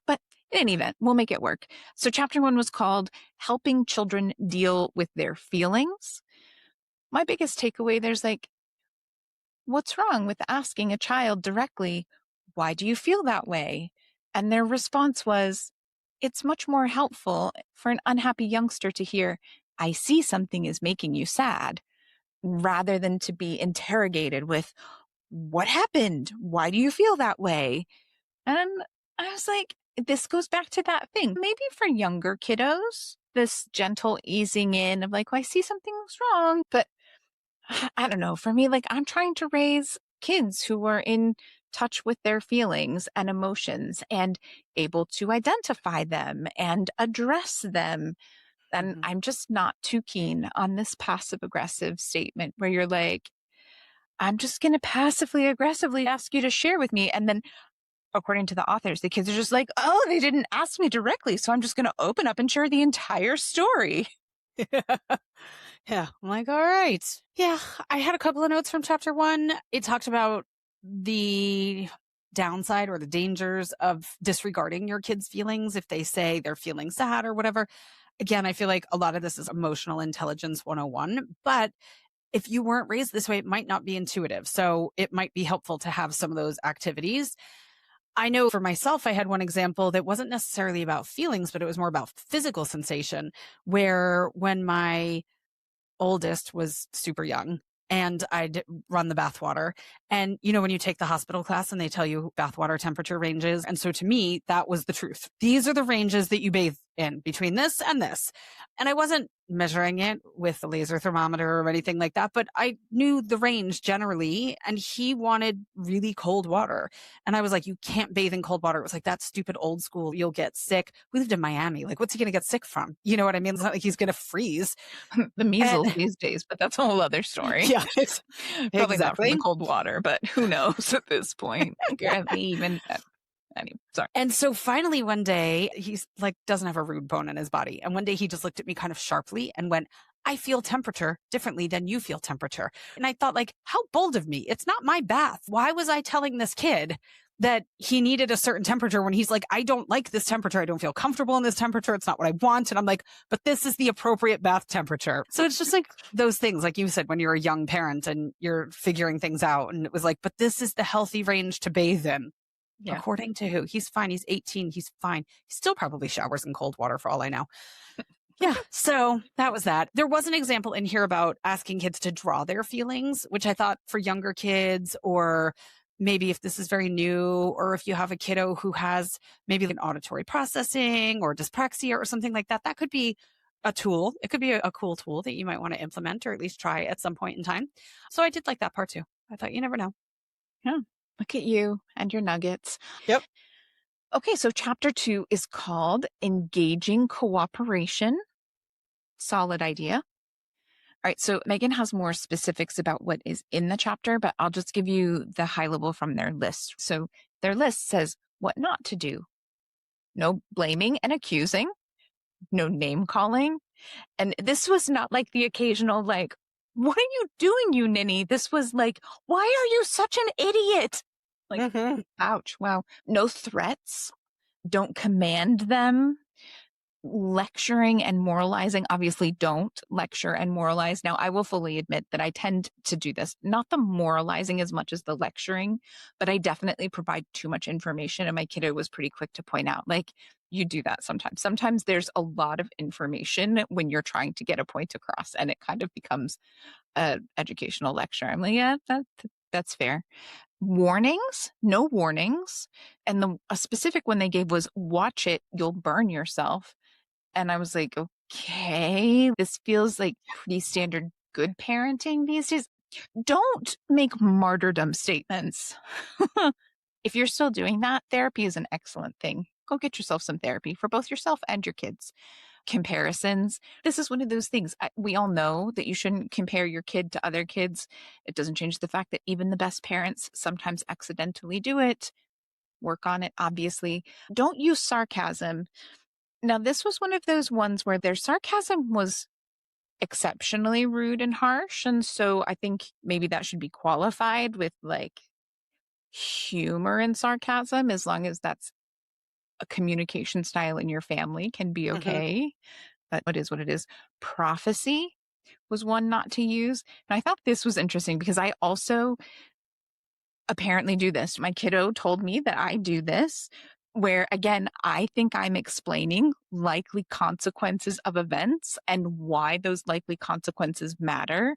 But in any event, we'll make it work. So chapter 1 was called Helping Children Deal with Their Feelings. My biggest takeaway, there's like, what's wrong with asking a child directly, why do you feel that way? And their response was, it's much more helpful for an unhappy youngster to hear, I see something is making you sad, rather than to be interrogated with, what happened? Why do you feel that way? And I was like, this goes back to that thing. Maybe for younger kiddos, this gentle easing in of like, well, I see something's wrong, but I don't know. For me, like I'm trying to raise kids who are in touch with their feelings and emotions and able to identify them and address them. And Mhm. I'm just not too keen on this passive aggressive statement where you're like, I'm just going to passively aggressively ask you to share with me. And then, according to the authors, the kids are just like, oh, they didn't ask me directly. So I'm just going to open up and share the entire story. Yeah. I'm like, all right. Yeah. I had a couple of notes from chapter 1. It talked about the downside or the dangers of disregarding your kids' feelings if they say they're feeling sad or whatever. Again, I feel like a lot of this is emotional intelligence 101, but if you weren't raised this way, it might not be intuitive. So it might be helpful to have some of those activities. I know for myself, I had one example that wasn't necessarily about feelings, but it was more about physical sensation, where when my oldest was super young and I'd run the bathwater. And, when you take the hospital class and they tell you bathwater temperature ranges. And so to me, that was the truth. These are the ranges that you bathe in between this and this. And I wasn't measuring it with a laser thermometer or anything like that, but I knew the range generally. And he wanted really cold water. And I was like, you can't bathe in cold water. It was like, that's stupid old school. You'll get sick. We lived in Miami. Like, what's he going to get sick from? You know what I mean? It's not like he's going to freeze. The measles And these days, but that's a whole other story. yeah, Probably not from the exactly. cold water, but who knows at this point? Apparently, even anyway, sorry. And so finally one day, he's like, doesn't have a rude bone in his body. And one day he just looked at me kind of sharply and went, I feel temperature differently than you feel temperature. And I thought, like, how bold of me. It's not my bath. Why was I telling this kid that he needed a certain temperature when he's like, I don't like this temperature. I don't feel comfortable in this temperature. It's not what I want. And I'm like, but this is the appropriate bath temperature. So it's just like those things, like you said, when you're a young parent and you're figuring things out. And it was like, but this is the healthy range to bathe in. Yeah. According to who? He's fine. He's 18. He's fine. He still probably showers in cold water for all I know. Yeah. So that was that. There was an example in here about asking kids to draw their feelings, which I thought for younger kids, or maybe if this is very new, or if you have a kiddo who has maybe an auditory processing or dyspraxia or something like that, that could be a tool. It could be a cool tool that you might want to implement or at least try at some point in time. So I did like that part too. I thought you never know. Yeah. Look at you and your nuggets. Yep. Okay, so chapter 2 is called Engaging Cooperation. Solid idea. All right, so Megan has more specifics about what is in the chapter, but I'll just give you the high level from their list. So their list says what not to do. No blaming and accusing. No name calling. And this was not like the occasional, like, what are you doing, you ninny? This was like, why are you such an idiot? Like, ouch. Wow. No threats. Don't command them. Lecturing and moralizing. Obviously, don't lecture and moralize. Now, I will fully admit that I tend to do this, not the moralizing as much as the lecturing, but I definitely provide too much information. And my kiddo was pretty quick to point out, like, you do that sometimes. Sometimes there's a lot of information when you're trying to get a point across, and it kind of becomes an educational lecture. I'm like, yeah, that's fair. Warnings, no warnings. And a specific one they gave was, watch it, you'll burn yourself. And I was like, okay, this feels like pretty standard good parenting these days. Don't make martyrdom statements. If you're still doing that, therapy is an excellent thing. Go get yourself some therapy for both yourself and your kids. Comparisons. This is one of those things. We all know that you shouldn't compare your kid to other kids. It doesn't change the fact that even the best parents sometimes accidentally do it. Work on it, obviously. Don't use sarcasm. Now, this was one of those ones where their sarcasm was exceptionally rude and harsh. And so I think maybe that should be qualified with like humor and sarcasm, as long as that's a communication style in your family can be okay. But what is what it is. Prophecy was one not to use. And I thought this was interesting because I also apparently do this. My kiddo told me that I do this, where again, I think I'm explaining likely consequences of events and why those likely consequences matter.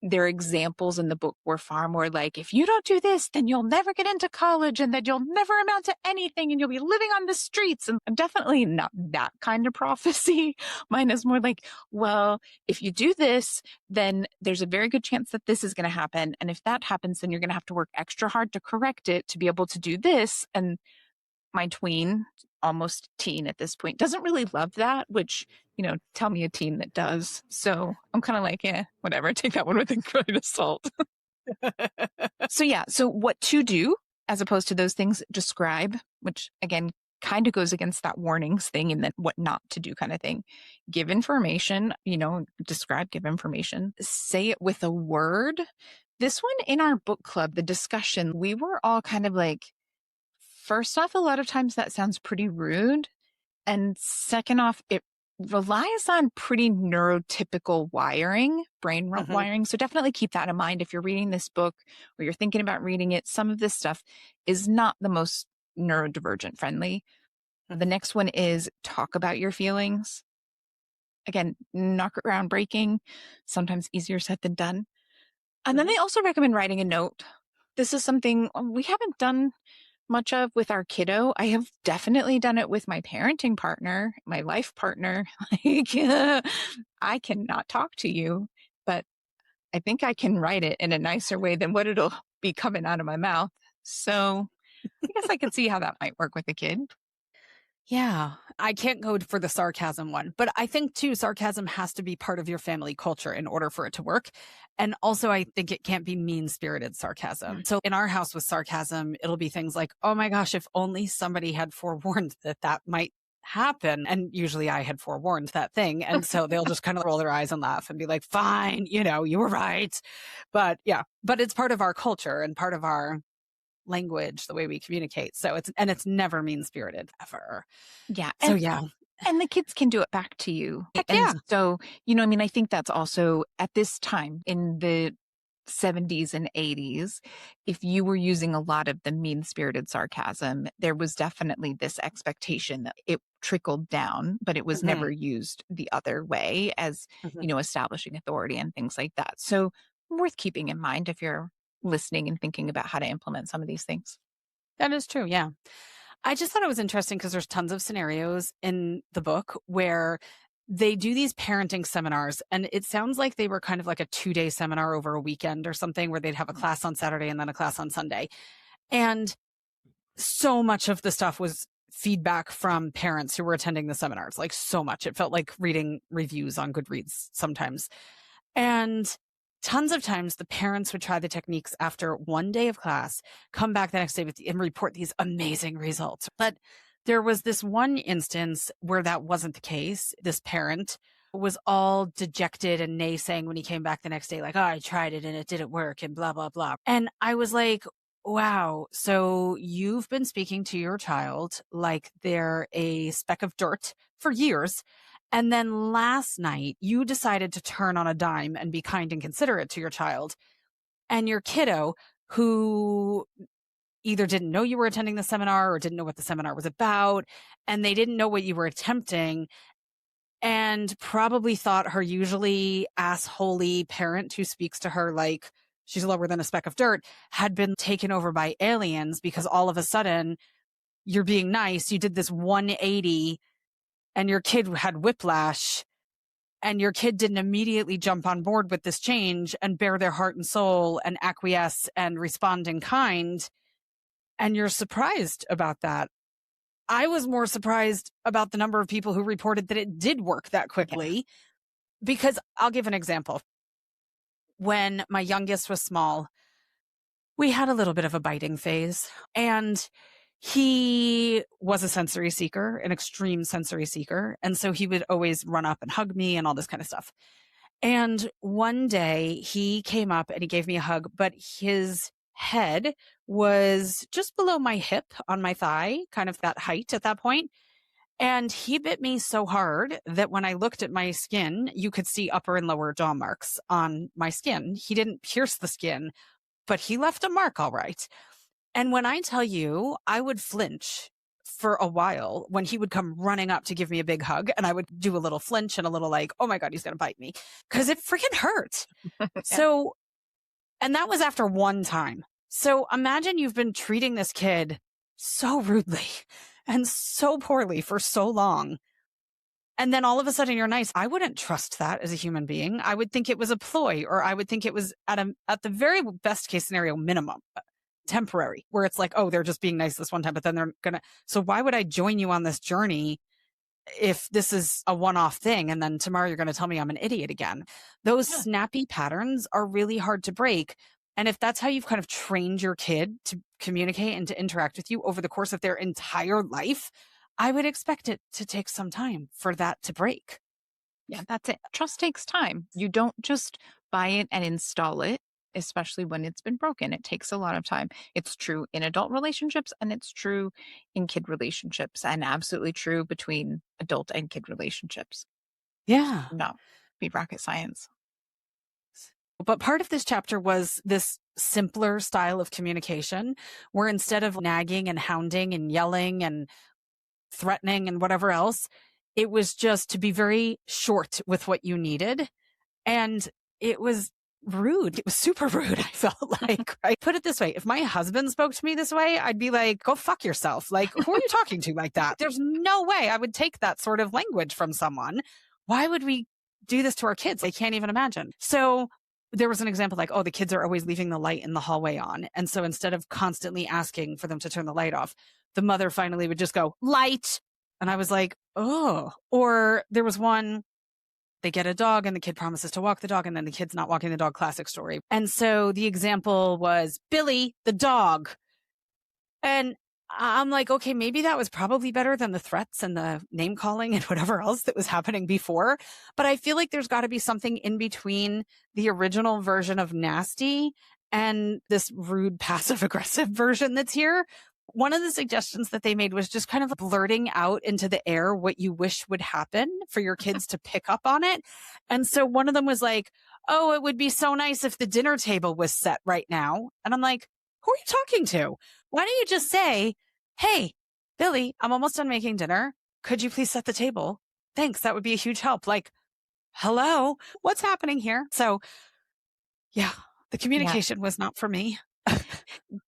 Their examples in the book were far more like, if you don't do this, then you'll never get into college and then you'll never amount to anything and you'll be living on the streets. And definitely not that kind of prophecy. Mine is more like, well, if you do this, then there's a very good chance that this is going to happen. And if that happens, then you're going to have to work extra hard to correct it to be able to do this. And my tween, almost teen at this point, doesn't really love that, which, tell me a teen that does. So I'm kind of like, yeah, whatever. Take that one with a grain of salt. So what to do as opposed to those things, describe, which again, kind of goes against that warnings thing and then what not to do kind of thing. Give information, describe, give information, say it with a word. This one in our book club, the discussion, we were all kind of like, first off, a lot of times that sounds pretty rude. And second off, it relies on pretty neurotypical wiring, Hmm. wiring. So definitely keep that in mind if you're reading this book or you're thinking about reading it. Some of this stuff is not the most neurodivergent friendly. The Hmm. next one is talk about your feelings. Again, not groundbreaking, sometimes easier said than done. And then Hmm. they also recommend writing a note. This is something we haven't done much of with our kiddo. I have definitely done it with my parenting partner, my life partner. Like, I cannot talk to you, but I think I can write it in a nicer way than what it'll be coming out of my mouth. So I guess I could see how that might work with a kid. Yeah, I can't go for the sarcasm one, but I think too, sarcasm has to be part of your family culture in order for it to work. And also, I think it can't be mean spirited sarcasm. So in our house with sarcasm, it'll be things like, oh my gosh, if only somebody had forewarned that that might happen. And usually I had forewarned that thing. And so they'll just kind of roll their eyes and laugh and be like, fine, you were right. But yeah, but it's part of our culture and part of our language, the way we communicate. So it's never mean spirited ever. Yeah. So yeah. And the kids can do it back to you. Heck And yeah. so, I mean, I think that's also at this time in the 70s and 80s, if you were using a lot of the mean spirited sarcasm, there was definitely this expectation that it trickled down, but it was Hmm. never used the other way as, Hmm. establishing authority and things like that. So, worth keeping in mind if you're listening and thinking about how to implement some of these things. That is true. Yeah. I just thought it was interesting because there's tons of scenarios in the book where they do these parenting seminars, and it sounds like they were kind of like a 2-day seminar over a weekend or something where they'd have a class on Saturday and then a class on Sunday. And so much of the stuff was feedback from parents who were attending the seminars, like so much. It felt like reading reviews on Goodreads sometimes. And tons of times the parents would try the techniques after one day of class, come back the next day and report these amazing results. But there was this one instance where that wasn't the case. This parent was all dejected and naysaying when he came back the next day, like, oh, I tried it and it didn't work and blah, blah, blah. And I was like, wow. So you've been speaking to your child like they're a speck of dirt for years. And then last night you decided to turn on a dime and be kind and considerate to your child, and your kiddo, who either didn't know you were attending the seminar or didn't know what the seminar was about, and they didn't know what you were attempting, and probably thought her usually assholey parent who speaks to her like she's lower than a speck of dirt had been taken over by aliens because all of a sudden you're being nice. You did this 180 and your kid had whiplash, and your kid didn't immediately jump on board with this change and bare their heart and soul and acquiesce and respond in kind. And you're surprised about that. I was more surprised about the number of people who reported that it did work that Yeah. quickly. Because I'll give an example. When my youngest was small, we had a little bit of a biting phase, and he was a sensory seeker, an extreme sensory seeker. And so he would always run up and hug me and all this kind of stuff. And one day he came up and he gave me a hug, but his head was just below my hip on my thigh, kind of that height at that point. And he bit me so hard that when I looked at my skin, you could see upper and lower jaw marks on my skin. He didn't pierce the skin, but he left a mark all right. And when I tell you, I would flinch for a while when he would come running up to give me a big hug, and I would do a little flinch and a little like, oh my God, he's going to bite me, because it freaking hurt. Yeah. So, and that was after one time. So imagine you've been treating this kid so rudely and so poorly for so long. And then all of a sudden you're nice. I wouldn't trust that as a human being. I would think it was a ploy, or I would think it was at the very best case scenario minimum, temporary, where it's like, oh, they're just being nice this one time, but then they're gonna. So why would I join you on this journey if this is a one-off thing, and then tomorrow you're going to tell me I'm an idiot again? Those Yeah. snappy patterns are really hard to break. And if that's how you've kind of trained your kid to communicate and to interact with you over the course of their entire life, I would expect it to take some time for that to break. Yeah, that's it. Trust takes time. You don't just buy it and install it. especially when it's been broken. It takes a lot of time. It's true in adult relationships and it's true in kid relationships and absolutely true between adult and kid relationships. Yeah. No, be rocket science. But part of this chapter was this simpler style of communication where instead of nagging and hounding and yelling and threatening and whatever else, it was just to be very short with what you needed. And it was rude. It was super rude. I felt like, right? Put it this way. If my husband spoke to me this way, I'd be like, go fuck yourself. Like, who are you talking to like that? There's no way I would take that sort of language from someone. Why would we do this to our kids? I can't even imagine. So there was an example like, oh, the kids are always leaving the light in the hallway on. And so instead of constantly asking for them to turn the light off, the mother finally would just go, light. And I was like, oh. Or there was one, they get a dog and the kid promises to walk the dog and then the kid's not walking the dog, classic story. And so the example was Billy, the dog. And I'm like, okay, maybe that was probably better than the threats and the name calling and whatever else that was happening before. But I feel like there's got to be something in between the original version of nasty and this rude passive aggressive version that's here. One of the suggestions that they made was just kind of blurting out into the air what you wish would happen for your kids to pick up on it. And so one of them was like, oh, it would be so nice if the dinner table was set right now. And I'm like, who are you talking to? Why don't you just say, hey, Billy, I'm almost done making dinner. Could you please set the table? Thanks. That would be a huge help. Like, hello, what's happening here? So yeah, the Yeah. communication was not for me.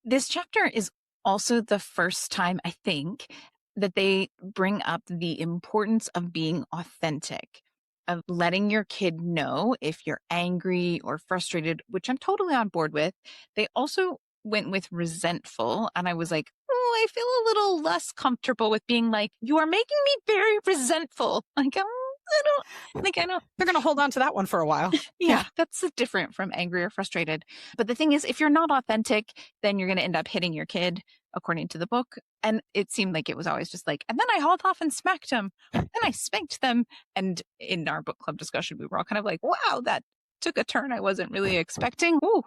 This chapter is also the first time, I think, that they bring up the importance of being authentic, of letting your kid know if you're angry or frustrated, which I'm totally on board with. They also went with resentful, and I was like, oh, I feel a little less comfortable with being like, you are making me very resentful. Like, I don't They're going to hold on to that one for a while. yeah, that's different from angry or frustrated. But the thing is, if you're not authentic, then you're going to end up hitting your kid, according to the book. And it seemed like it was always just like, and then I hauled off and smacked him. Then I spanked them. And in our book club discussion, we were all kind of like, wow, that took a turn I wasn't really expecting. Ooh.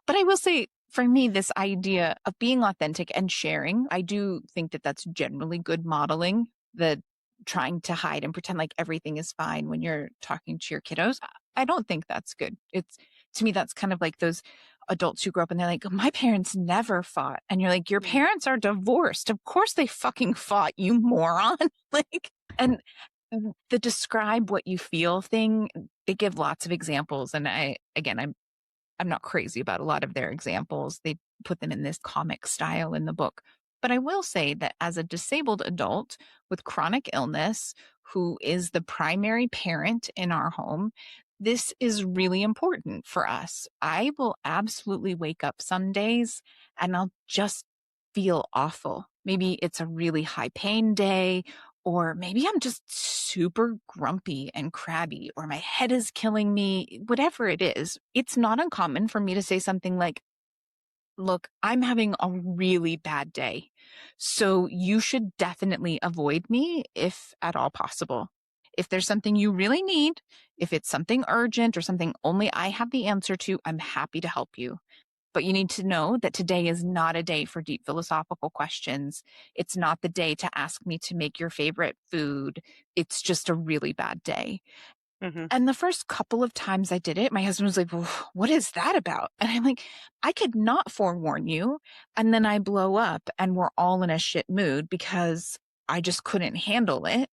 But I will say, for me, this idea of being authentic and sharing, I do think that that's generally good modeling. The trying to hide and pretend like everything is fine when you're talking to your kiddos. I don't think that's good. It's to me, that's kind of like those adults who grow up and they're like, my parents never fought. And you're like, your parents are divorced. Of course they fucking fought, you moron. Like, and the describe what you feel thing, they give lots of examples. And I'm not crazy about a lot of their examples. They put them in this comic style in the book. But I will say that as a disabled adult with chronic illness, who is the primary parent in our home, this is really important for us. I will absolutely wake up some days and I'll just feel awful. Maybe it's a really high pain day, or maybe I'm just super grumpy and crabby, or my head is killing me, whatever it is. It's not uncommon for me to say something like, look, I'm having a really bad day. So you should definitely avoid me if at all possible. If there's something you really need, if it's something urgent or something only I have the answer to, I'm happy to help you. But you need to know that today is not a day for deep philosophical questions. It's not the day to ask me to make your favorite food. It's just a really bad day. Mm-hmm. And the first couple of times I did it, my husband was like, well, what is that about? And I'm like, I could not forewarn you. And then I blow up and we're all in a shit mood because I just couldn't handle it.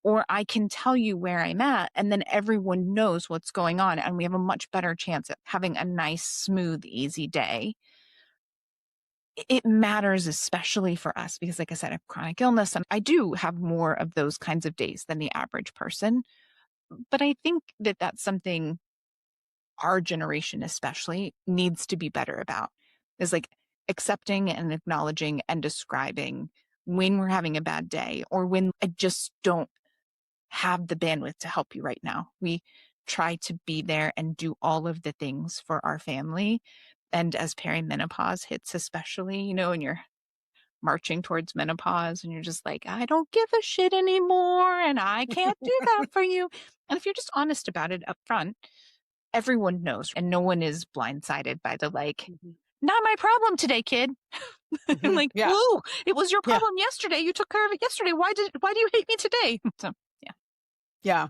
Or I can tell you where I'm at and then everyone knows what's going on. And we have a much better chance at having a nice, smooth, easy day. It matters, especially for us, because like I said, I have chronic illness and I do have more of those kinds of days than the average person. But I think that that's something our generation especially needs to be better about, is like accepting and acknowledging and describing when we're having a bad day or when I just don't have the bandwidth to help you right now. We try to be there and do all of the things for our family. And as perimenopause hits, especially, and you're marching towards menopause and you're just like, I don't give a shit anymore and I can't do that for you. And if you're just honest about it up front, everyone knows and no one is blindsided by the like, Mhm. not my problem today, kid. I'm Mhm. like, Yeah. whoa, it was your Yeah. problem yesterday. You took care of it yesterday. Why do you hate me today? So yeah. Yeah.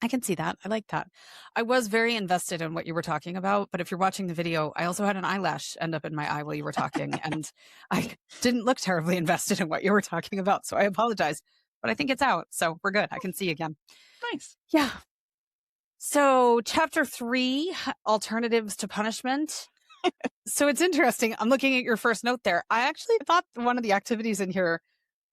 I can see that. I like that. I was very invested in what you were talking about, but if you're watching the video, I also had an eyelash end up in my eye while you were talking, and I didn't look terribly invested in what you were talking about. So I apologize, but I think it's out. So we're good. I can see again. Nice. Yeah. So, chapter 3, alternatives to punishment. So, it's interesting. I'm looking at your first note there. I actually thought one of the activities in here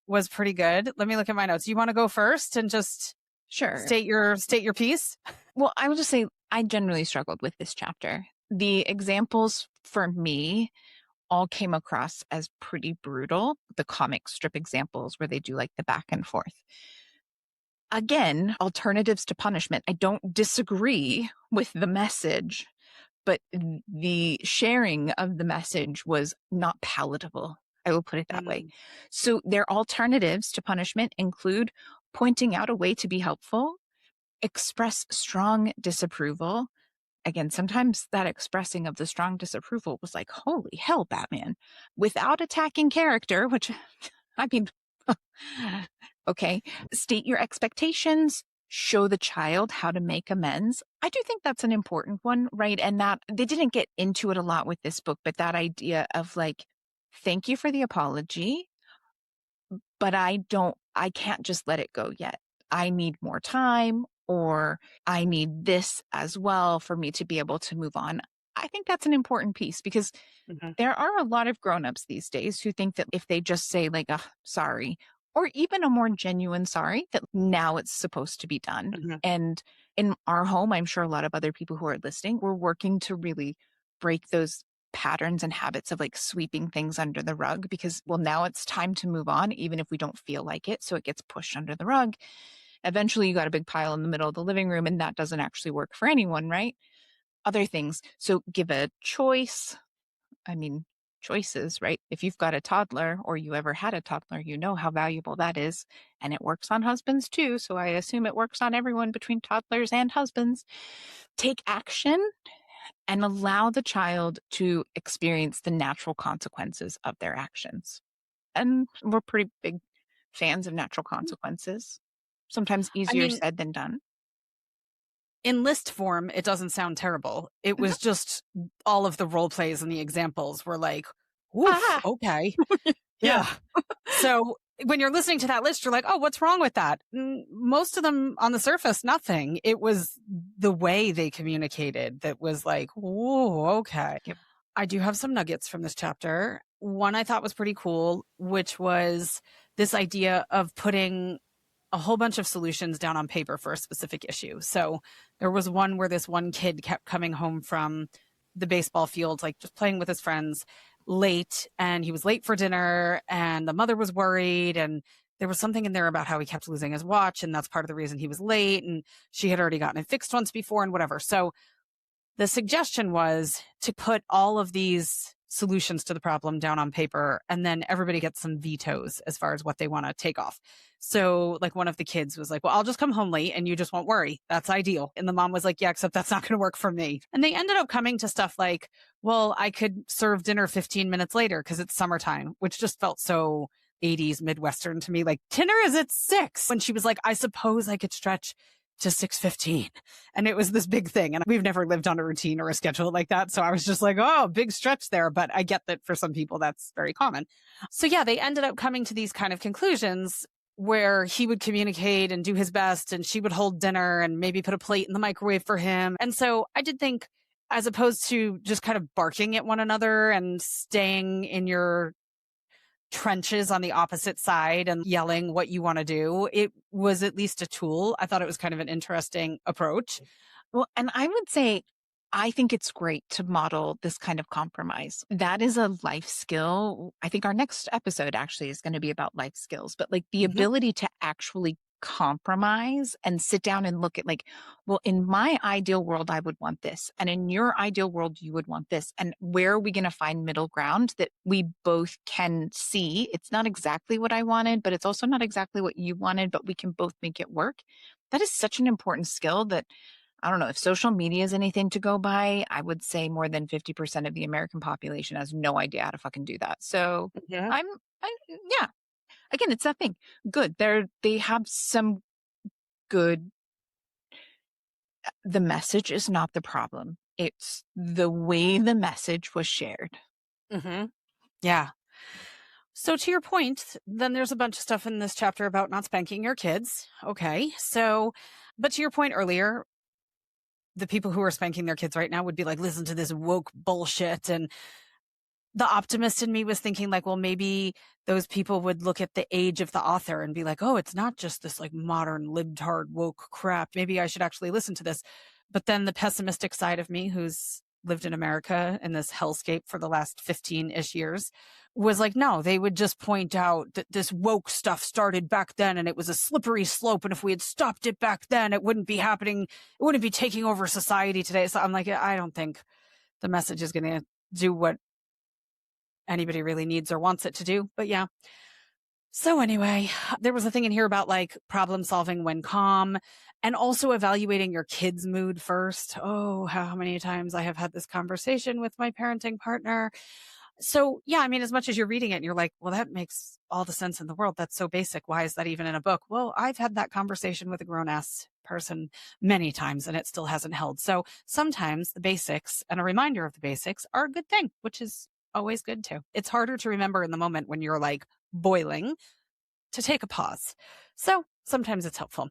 was pretty good. Let me look at my notes. You want to go first and just Sure. state your piece? Well, I will just say I generally struggled with this chapter. The examples for me all came across as pretty brutal. The comic strip examples where they do like the back and forth. Again, alternatives to punishment. I don't disagree with the message, but the sharing of the message was not palatable. I will put it that way. Mm, So their alternatives to punishment include pointing out a way to be helpful, express strong disapproval. Again, sometimes that expressing of the strong disapproval was like, holy hell, Batman, without attacking character, which I mean, okay, state your expectations, show the child how to make amends. I do think that's an important one, right? And that they didn't get into it a lot with this book, but that idea of like, thank you for the apology, but I can't just let it go yet. I need more time, or I need this as well for me to be able to move on. I think that's an important piece because mhm, there are a lot of grown-ups these days who think that if they just say like, sorry, or even a more genuine sorry, that now it's supposed to be done. mhm, And in our home, I'm sure a lot of other people who are listening, we're working to really break those patterns and habits of like sweeping things under the rug because, well, now it's time to move on, even if we don't feel like it. So it gets pushed under the rug. Eventually, you got a big pile in the middle of the living room, and that doesn't actually work for anyone, right? Other things. So give a choice. I mean, choices, right? If you've got a toddler or you ever had a toddler, you know how valuable that is. And it works on husbands too. So I assume it works on everyone between toddlers and husbands. Take action and allow the child to experience the natural consequences of their actions. And we're pretty big fans of natural mm. consequences, sometimes I easier mean, said than done. in list form, it doesn't sound terrible. It Mhm. was just all of the role plays and the examples were like, oof, Ah, okay. yeah. Yeah. So when you're listening to that list, you're like, oh, what's wrong with that? Most of them on the surface, nothing. It was the way they communicated that was like, whoa, okay. Yep. I do have some nuggets from this chapter. One I thought was pretty cool, which was this idea of putting a whole bunch of solutions down on paper for a specific issue. So there was one where this one kid kept coming home from the baseball field, like just playing with his friends late, and he was late for dinner, and the mother was worried. And there was something in there about how he kept losing his watch, and that's part of the reason he was late. And she had already gotten it fixed once before, and whatever. So the suggestion was to put all of these solutions to the problem down on paper, and then everybody gets some vetoes as far as what they want to take off. So, like, one of the kids was like, well, I'll just come home late and you just won't worry. That's ideal. And the mom was like, yeah, except that's not going to work for me. And they ended up coming to stuff like, well, I could serve dinner 15 minutes later because it's summertime, which just felt so 80s Midwestern to me. Like, dinner is at 6. When she was like, I suppose I could stretch to 6:15. And it was this big thing. And we've never lived on a routine or a schedule like that. So I was just like, oh, big stretch there. But I get that for some people, that's very common. So yeah, they ended up coming to these kind of conclusions where he would communicate and do his best, and she would hold dinner and maybe put a plate in the microwave for him. And so I did think, as opposed to just kind of barking at one another and staying in your trenches on the opposite side and yelling what you want to do, it was at least a tool. I thought it was kind of an interesting approach. Well, and I would say, I think it's great to model this kind of compromise. That is a life skill. I think our next episode actually is going to be about life skills, but like the Mhm. ability to actually compromise and sit down and look at like, well, in my ideal world, I would want this. And in your ideal world, you would want this. And where are we going to find middle ground that we both can see? It's not exactly what I wanted, but it's also not exactly what you wanted, but we can both make it work. That is such an important skill that I don't know if social media is anything to go by. I would say more than 50% of the American population has no idea how to fucking do that. So Yeah. I'm, yeah, again, it's that thing. Good. They have some good. The message is not the problem. It's the way the message was shared. Hmm. Yeah. So to your point, then there's a bunch of stuff in this chapter about not spanking your kids. Okay. So, but to your point earlier, the people who are spanking their kids right now would be like, listen to this woke bullshit. And the optimist in me was thinking like, well, maybe those people would look at the age of the author and be like, oh, it's not just this like modern libtard woke crap. Maybe I should actually listen to this. But then the pessimistic side of me, who's lived in America in this hellscape for the last 15-ish years, was like, no, they would just point out that this woke stuff started back then and it was a slippery slope. And if we had stopped it back then, it wouldn't be happening. It wouldn't be taking over society today. So I'm like, I don't think the message is going to do what anybody really needs or wants it to do. But yeah. So anyway, there was a thing in here about like problem solving when calm and also evaluating your kid's mood first. Oh, how many times I have had this conversation with my parenting partner. So yeah, I mean, as much as you're reading it and you're like, well, that makes all the sense in the world. That's so basic. Why is that even in a book? Well, I've had that conversation with a grown ass person many times and it still hasn't held. So sometimes the basics and a reminder of the basics are a good thing, which is always good too. It's harder to remember in the moment when you're like boiling to take a pause. So sometimes it's helpful.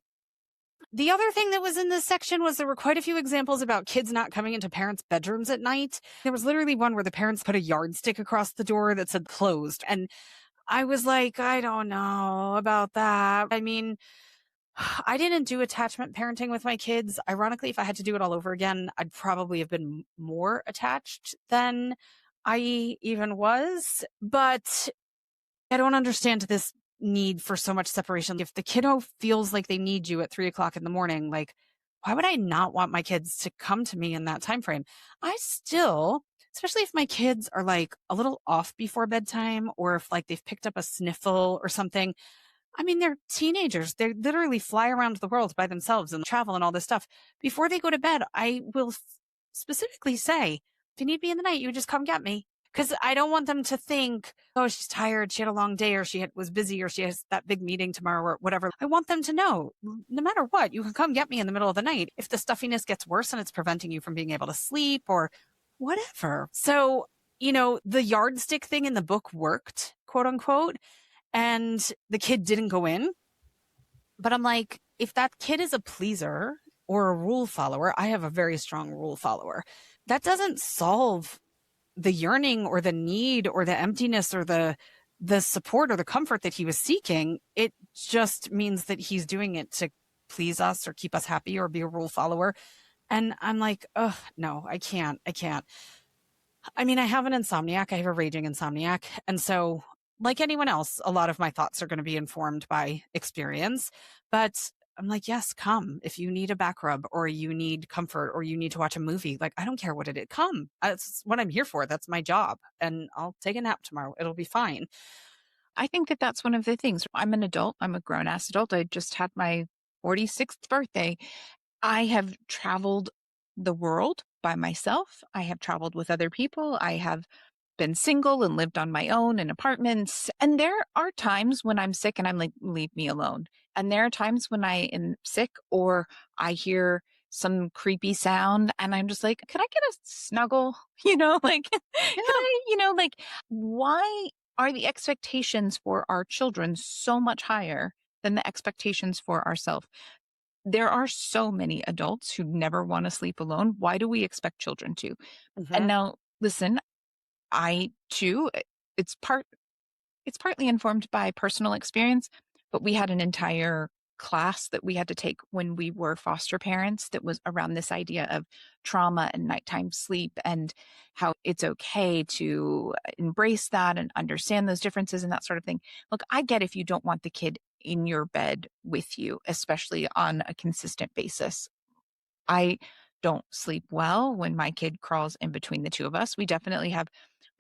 The other thing that was in this section was there were quite a few examples about kids not coming into parents' bedrooms at night. There was literally one where the parents put a yardstick across the door that said closed. And I was like, I don't know about that. I mean, I didn't do attachment parenting with my kids. Ironically, if I had to do it all over again, I'd probably have been more attached than I even was. But I don't understand this need for so much separation. If the kiddo feels like they need you at 3 o'clock in the morning, like, why would I not want my kids to come to me in that time frame? I still, especially if my kids are like a little off before bedtime or if like they've picked up a sniffle or something. I mean, they're teenagers. They literally fly around the world by themselves and travel and all this stuff. Before they go to bed, I will specifically say, if you need me in the night, you just come get me. Because I don't want them to think, oh, she's tired, she had a long day, or was busy, or she has that big meeting tomorrow, or whatever. I want them to know, no matter what, you can come get me in the middle of the night if the stuffiness gets worse and it's preventing you from being able to sleep or whatever. So, the yardstick thing in the book worked, quote unquote, and the kid didn't go in. But I'm like, if that kid is a pleaser or a rule follower, I have a very strong rule follower. That doesn't solve the yearning or the need or the emptiness or the support or the comfort that he was seeking. It just means that he's doing it to please us or keep us happy or be a rule follower. And I'm like, oh, no, I can't. I mean, I have an insomniac. I have a raging insomniac. And so like anyone else, a lot of my thoughts are going to be informed by experience, but I'm like, yes, come. If you need a back rub or you need comfort or you need to watch a movie, like, I don't care what it is, come. That's what I'm here for. That's my job. And I'll take a nap tomorrow. It'll be fine. I think that that's one of the things. I'm an adult. I'm a grown ass adult. I just had my 46th birthday. I have traveled the world by myself. I have traveled with other people. I have been single and lived on my own in apartments. And there are times when I'm sick and I'm like, leave me alone. And there are times when I am sick or I hear some creepy sound and I'm just like, can I get a snuggle? Like, can Yeah. I, like, why are the expectations for our children so much higher than the expectations for ourselves? There are so many adults who never want to sleep alone. Why do we expect children to? And Hmm. now, listen, I too, it's partly informed by personal experience, but we had an entire class that we had to take when we were foster parents that was around this idea of trauma and nighttime sleep and how it's okay to embrace that and understand those differences and that sort of thing. Look, I get if you don't want the kid in your bed with you, especially on a consistent basis. I don't sleep well when my kid crawls in between the two of us. We definitely have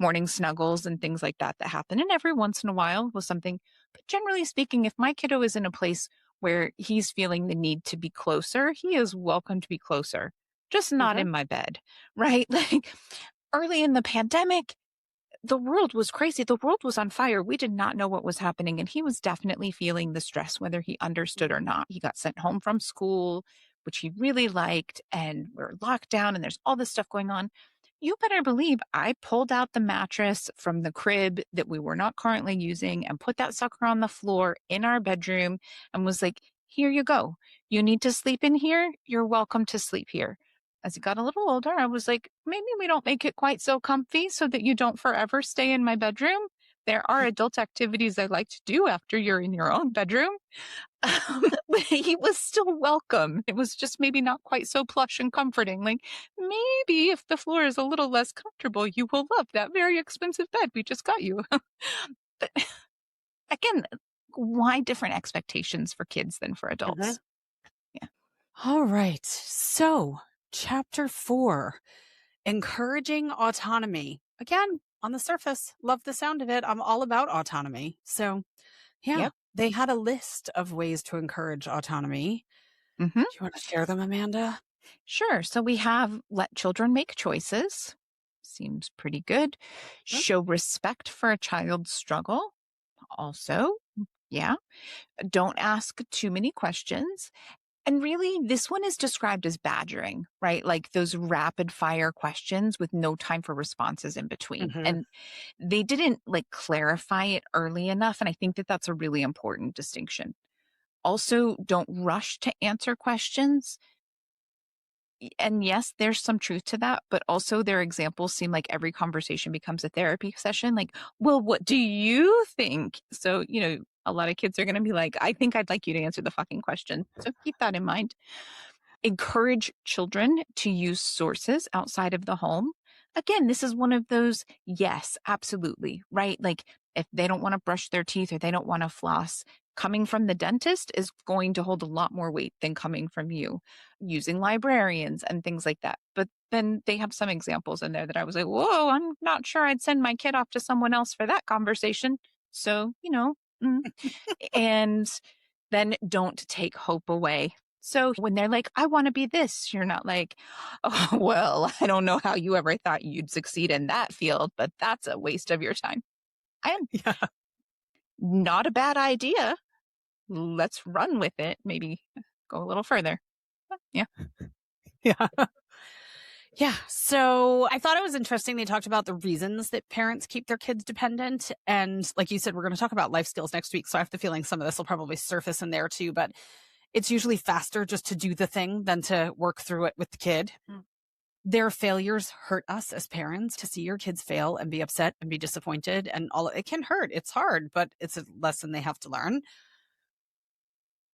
morning snuggles and things like that that happen. And every once in a while with something, but generally speaking, if my kiddo is in a place where he's feeling the need to be closer, he is welcome to be closer, just not Mhm. in my bed, right? Like early in the pandemic, the world was crazy. The world was on fire. We did not know what was happening. And he was definitely feeling the stress, whether he understood or not. He got sent home from school, which he really liked, and we're locked down, and there's all this stuff going on. You better believe I pulled out the mattress from the crib that we were not currently using and put that sucker on the floor in our bedroom and was like, here you go. You need to sleep in here. You're welcome to sleep here. As he got a little older, I was like, maybe we don't make it quite so comfy so that you don't forever stay in my bedroom. There are adult activities I like to do after you're in your own bedroom. But he was still welcome. It was just maybe not quite so plush and comforting. Like, maybe if the floor is a little less comfortable, you will love that very expensive bed we just got you. But again, why different expectations for kids than for Mhm. adults? Yeah. All right. So, chapter 4, encouraging autonomy. Again, on the surface, love the sound of it. I'm all about autonomy. So, yeah, Yep. they had a list of ways to encourage autonomy. Hmm. Do you want to share them, Amanda? Sure. So we have let children make choices. Seems pretty good. Huh? Show respect for a child's struggle. Also, yeah. Don't ask too many questions. And really, this one is described as badgering, right? Like those rapid fire questions with no time for responses in between. Mhm. And they didn't like clarify it early enough. And I think that that's a really important distinction. Also, don't rush to answer questions. And yes, there's some truth to that, but also their examples seem like every conversation becomes a therapy session. Like, well, what do you think? So, a lot of kids are going to be like, I think I'd like you to answer the fucking question. So keep that in mind. Encourage children to use sources outside of the home. Again, this is one of those, yes, absolutely, right? Like if they don't want to brush their teeth or they don't want to floss, coming from the dentist is going to hold a lot more weight than coming from you using librarians and things like that. But then they have some examples in there that I was like, whoa, I'm not sure I'd send my kid off to someone else for that conversation. So, and then don't take hope away. So when they're like, I want to be this, you're not like, oh, well, I don't know how you ever thought you'd succeed in that field, but that's a waste of your time. I am Yeah. not a bad idea. Let's run with it. Maybe go a little further. But yeah. Yeah. Yeah. So I thought it was interesting. They talked about the reasons that parents keep their kids dependent. And like you said, we're going to talk about life skills next week. So I have the feeling some of this will probably surface in there too. But it's usually faster just to do the thing than to work through it with the kid. Their failures hurt us as parents. To see your kids fail and be upset and be disappointed and all, it can hurt. It's hard, but it's a lesson they have to learn.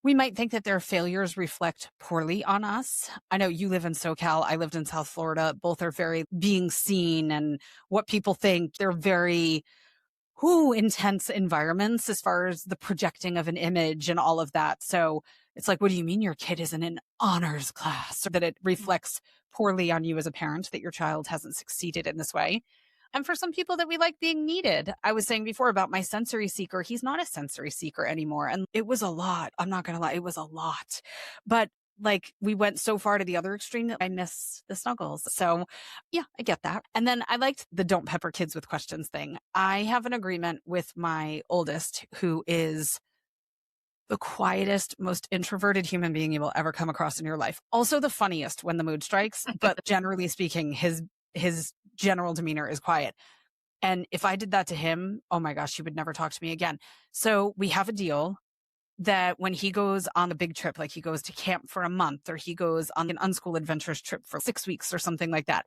We might think that their failures reflect poorly on us. I know you live in SoCal. I lived in South Florida. Both are very being seen and what people think. They're very intense environments as far as the projecting of an image and all of that. So it's like, what do you mean your kid is in an honors class? Or that it reflects poorly on you as a parent that your child hasn't succeeded in this way. And for some people that we like being needed, I was saying before about my sensory seeker, he's not a sensory seeker anymore. And it was a lot. I'm not going to lie, it was a lot. But like we went so far to the other extreme that I miss the snuggles. So yeah, I get that. And then I liked the don't pepper kids with questions thing. I have an agreement with my oldest, who is the quietest, most introverted human being you will ever come across in your life. Also the funniest when the mood strikes, but generally speaking, his general demeanor is quiet. And if I did that to him, oh my gosh, he would never talk to me again. So we have a deal that when he goes on a big trip, like he goes to camp for a month or he goes on an unschool adventures trip for 6 weeks or something like that,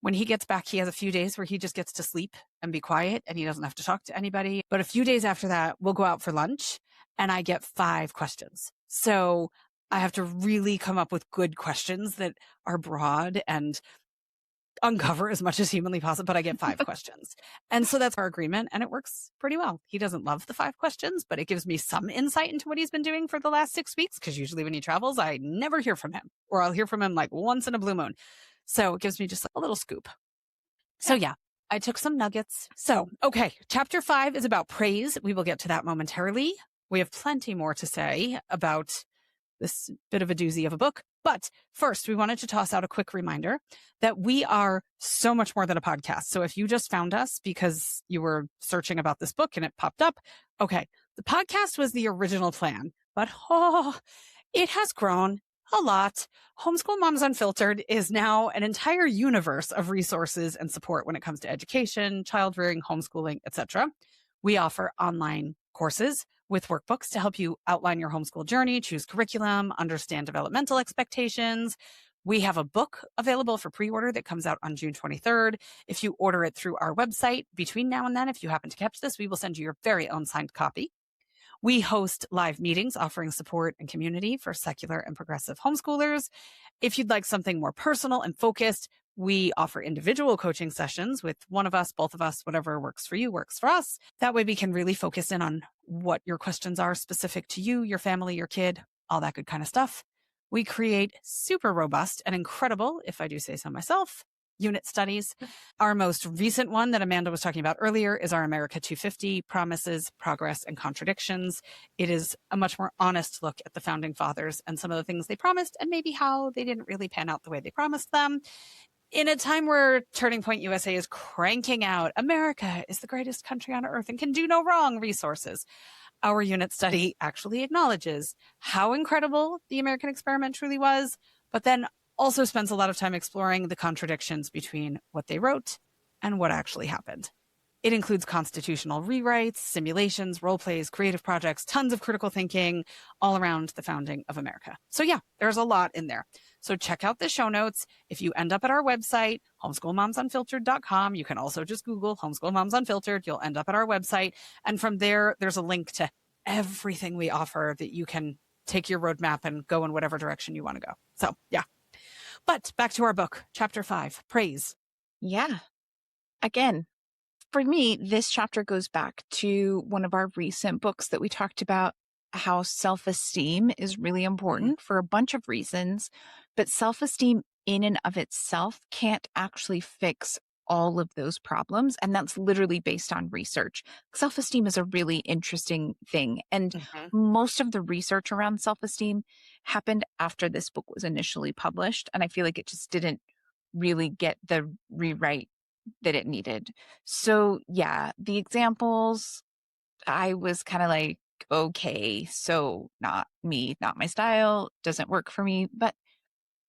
when he gets back, he has a few days where he just gets to sleep and be quiet and he doesn't have to talk to anybody. But a few days after that, we'll go out for lunch and I get 5 questions. So I have to really come up with good questions that are broad and uncover as much as humanly possible, but I get 5 questions. And so that's our agreement and it works pretty well. He doesn't love the 5 questions, but it gives me some insight into what he's been doing for the last 6 weeks. Cause usually when he travels, I never hear from him or I'll hear from him like once in a blue moon. So it gives me just a little scoop. So Yeah. yeah, I took some nuggets. So, okay. Chapter 5 is about praise. We will get to that momentarily. We have plenty more to say about this bit of a doozy of a book. But first, we wanted to toss out a quick reminder that we are so much more than a podcast. So if you just found us because you were searching about this book and it popped up, okay, the podcast was the original plan, but it has grown a lot. Homeschool Moms Unfiltered is now an entire universe of resources and support when it comes to education, child rearing, homeschooling, etc. We offer online courses with workbooks to help you outline your homeschool journey, choose curriculum, understand developmental expectations. We have a book available for pre-order that comes out on June 23rd. If you order it through our website, between now and then, if you happen to catch this, we will send you your very own signed copy. We host live meetings offering support and community for secular and progressive homeschoolers. If you'd like something more personal and focused, we offer individual coaching sessions with one of us, both of us, whatever works for you, works for us. That way we can really focus in on what your questions are specific to you, your family, your kid, all that good kind of stuff. We create super robust and incredible, if I do say so myself, unit studies. Our most recent one that Amanda was talking about earlier is our America 250 Promises, Progress, and Contradictions. It is a much more honest look at the founding fathers and some of the things they promised and maybe how they didn't really pan out the way they promised them. In a time where Turning Point USA is cranking out, America is the greatest country on earth and can do no wrong resources, our unit study actually acknowledges how incredible the American experiment truly was, but then also spends a lot of time exploring the contradictions between what they wrote and what actually happened. It includes constitutional rewrites, simulations, role plays, creative projects, tons of critical thinking all around the founding of America. So yeah, there's a lot in there. So check out the show notes. If you end up at our website, homeschoolmomsunfiltered.com, you can also just Google Homeschool Moms Unfiltered. You'll end up at our website. And from there, there's a link to everything we offer that you can take your roadmap and go in whatever direction you want to go. So yeah. But back to our book, chapter 5, Praise. Yeah. Again, for me, this chapter goes back to one of our recent books that we talked about how self-esteem is really important for a bunch of reasons, but self-esteem in and of itself can't actually fix all of those problems. And that's literally based on research. Self-esteem is a really interesting thing. And most of the research around self-esteem happened after this book was initially published. And I feel like it just didn't really get the rewrite that it needed. So yeah, the examples, I was kind of like, okay, so not me, not my style, doesn't work for me. But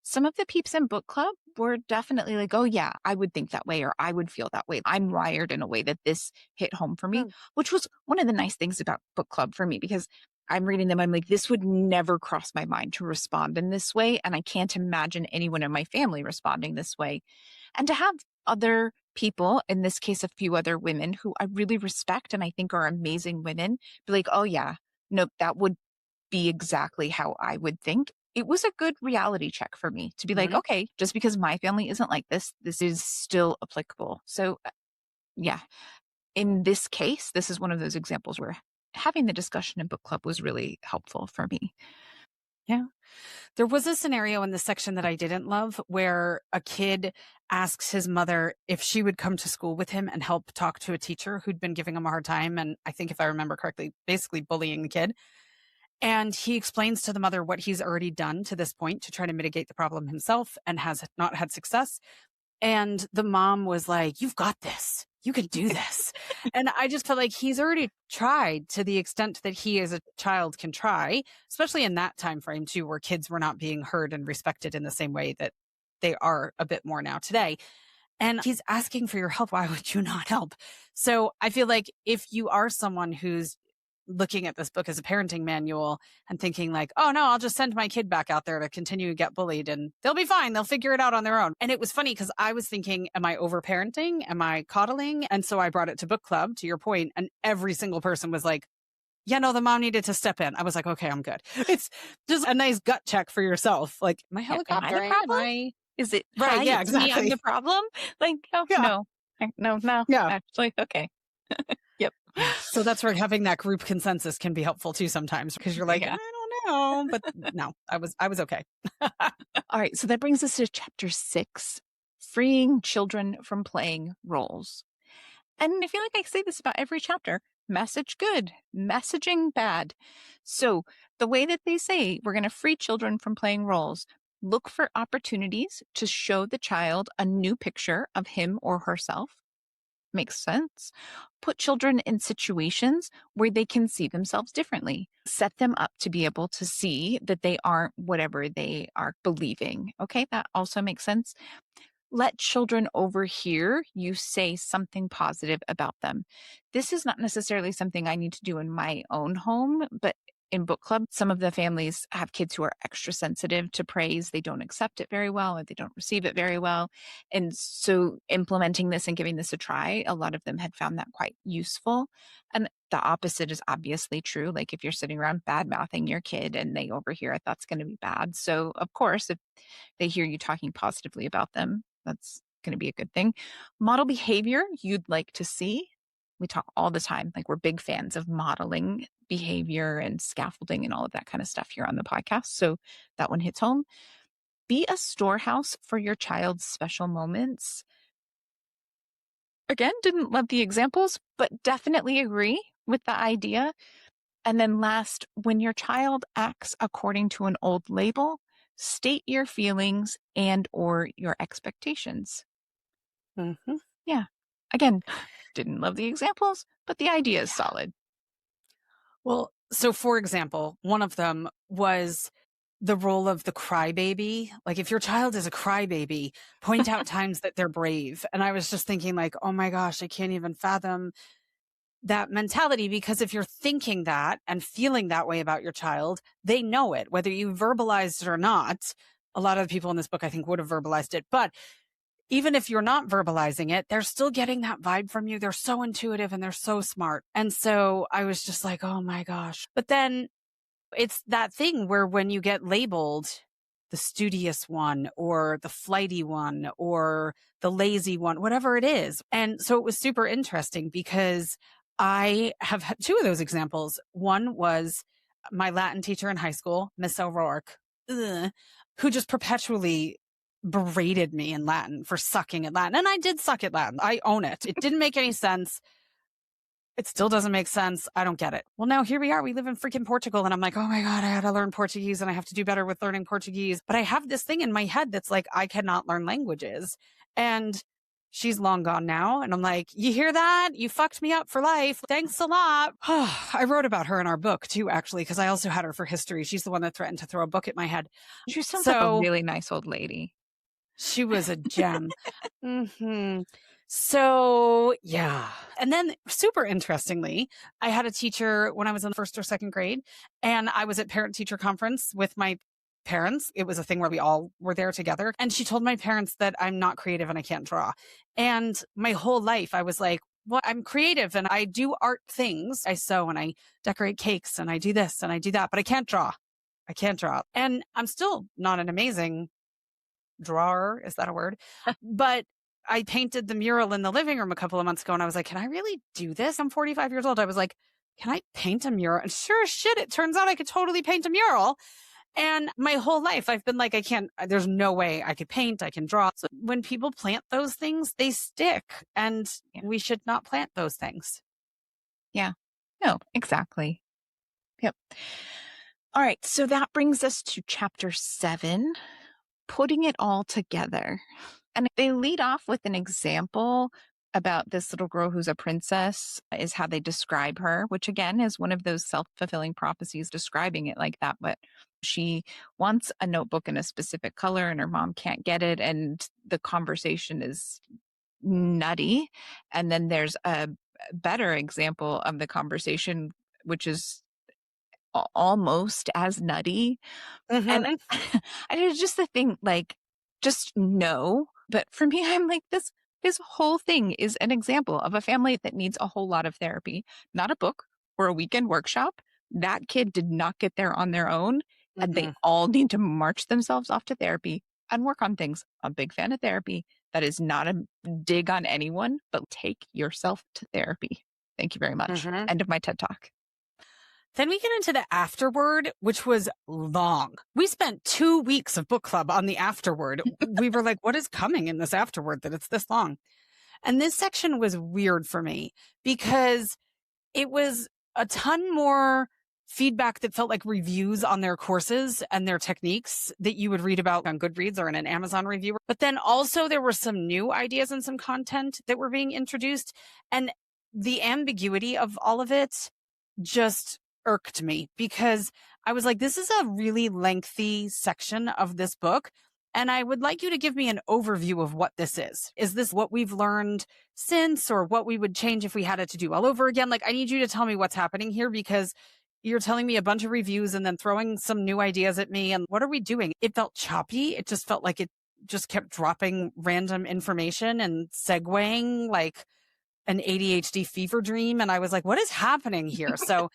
some of the peeps in book club were definitely like, oh yeah, I would think that way, or I would feel that way. I'm wired in a way that this hit home for me, which was one of the nice things about book club for me, because I'm reading them. I'm like, this would never cross my mind to respond in this way. And I can't imagine anyone in my family responding this way. And to have other people, in this case, a few other women who I really respect and I think are amazing women, be like, oh yeah, nope, that would be exactly how I would think. It was a good reality check for me to be like, okay, just because my family isn't like this, this is still applicable. So yeah, in this case, this is one of those examples where having the discussion in book club was really helpful for me. Yeah. There was a scenario in the section that I didn't love where a kid asks his mother if she would come to school with him and help talk to a teacher who'd been giving him a hard time. And I think if I remember correctly, basically bullying the kid. And he explains to the mother what he's already done to this point to try to mitigate the problem himself and has not had success. And the mom was like, you've got this. You can do this. And I just felt like he's already tried to the extent that he as a child can try, especially in that time frame too, where kids were not being heard and respected in the same way that they are a bit more now today. And he's asking for your help. Why would you not help? So I feel like if you are someone who's looking at this book as a parenting manual and thinking like, oh no, I'll just send my kid back out there to continue to get bullied and they'll be fine. They'll figure it out on their own. And it was funny because I was thinking, am I over-parenting? Am I coddling? And so I brought it to book club, to your point, and every single person was like, yeah, no, the mom needed to step in. I was like, okay, I'm good. It's just a nice gut check for yourself. Like, am I helicoptering? Is it right? Hi, Yeah, it's exactly. me, I'm the problem? Like, oh, yeah. No. Yeah. Actually, okay. Yep. So that's where having that group consensus can be helpful too sometimes, because you're like, I don't know, but no, I was okay. All right. So that brings us to chapter 6, freeing children from playing roles. And I feel like I say this about every chapter, Message good, messaging bad. So the way that they say we're going to free children from playing roles, look for opportunities to show the child a new picture of him or herself. Makes sense. Put children in situations where they can see themselves differently. Set them up to be able to see that they aren't whatever they are believing. Okay, that also makes sense. Let children overhear you say something positive about them. This is not necessarily something I need to do in my own home, but in book club, some of the families have kids who are extra sensitive to praise. They don't accept it very well or they don't receive it very well. And so implementing this and giving this a try, a lot of them had found that quite useful. And the opposite is obviously true. Like if you're sitting around bad mouthing your kid and they overhear it, that's going to be bad. So, of course, if they hear you talking positively about them, that's going to be a good thing. Model behavior you'd like to see. We talk all the time, like we're big fans of modeling behavior and scaffolding and all of that kind of stuff here on the podcast. So that one hits home. Be a storehouse for your child's special moments. Again, didn't love the examples, but definitely agree with the idea. And then last, when your child acts according to an old label, state your feelings and or your expectations. Mm-hmm. Yeah. Again, didn't love the examples, but the idea is solid. Well, so for example, one of them was the role of the crybaby. Like if your child is a crybaby, point out times that they're brave. And I was just thinking like, oh my gosh, I can't even fathom that mentality, because if you're thinking that and feeling that way about your child, they know it, whether you verbalized it or not. A lot of the people in this book, I think, would have verbalized it. But even if you're not verbalizing it, they're still getting that vibe from you. They're so intuitive and they're so smart. And so I was just like, oh my gosh. But then it's that thing where when you get labeled the studious one or the flighty one or the lazy one, whatever it is. And so it was super interesting because I have had two of those examples. One was my Latin teacher in high school, Miss O'Rourke, who just perpetually berated me in Latin for sucking at Latin. And I did suck at Latin. I own it. It didn't make any sense. It still doesn't make sense. I don't get it. Well, now here we are. We live in freaking Portugal. And I'm like, oh my God, I had to learn Portuguese and I have to do better with learning Portuguese. But I have this thing in my head that's like, I cannot learn languages. And she's long gone now. And I'm like, you hear that? You fucked me up for life. Thanks a lot. I wrote about her in our book too, actually, because I also had her for history. She's the one that threatened to throw a book at my head. She sounds like a really nice old lady. She was a gem. Mm-hmm. So, yeah. And then super interestingly, I had a teacher when I was in first or second grade, and I was at parent teacher conference with my parents. It was a thing where we all were there together. And she told my parents that I'm not creative and I can't draw. And my whole life I was like, well, I'm creative and I do art things. I sew and I decorate cakes and I do this and I do that, but I can't draw. I can't draw. And I'm still not an amazing drawer. Is that a word? But I painted the mural in the living room a couple of months ago and I was like, can I really do this? I'm 45 years old. I was like, can I paint a mural? And sure as shit, it turns out I could totally paint a mural. And my whole life I've been like, I can't, there's no way I could paint, I can draw. So when people plant those things, they stick, and we should not plant those things. Yeah, no, exactly. Yep. All right. So that brings us to chapter 7, putting it all together. And they lead off with an example about this little girl who's a princess, is how they describe her, which again is one of those self-fulfilling prophecies describing it like that. But she wants a notebook in a specific color and her mom can't get it. And the conversation is nutty. And then there's a better example of the conversation, which is almost as nutty. Mm-hmm. And I was just the thing, like, just no. But for me, I'm like, this whole thing is an example of a family that needs a whole lot of therapy, not a book or a weekend workshop. That kid did not get there on their own. And they all need to march themselves off to therapy and work on things. I'm a big fan of therapy. That is not a dig on anyone, but take yourself to therapy. Thank you very much. End of my TED Talk. Then we get into the afterword, which was long. We spent 2 weeks of book club on the afterword. We were like, what is coming in this afterword that it's this long? And this section was weird for me because It was a ton more feedback that felt like reviews on their courses and their techniques that you would read about on Goodreads or in an Amazon review. But then also there were some new ideas and some content that were being introduced. And the ambiguity of all of it just irked me because I was like, this is a really lengthy section of this book. And I would like you to give me an overview of what this is. Is this what we've learned since, or what we would change if we had it to do all over again? Like, I need you to tell me what's happening here, because you're telling me a bunch of reviews and then throwing some new ideas at me. And what are we doing? It felt choppy. It just felt like it just kept dropping random information and segueing like an ADHD fever dream. And I was like, what is happening here? So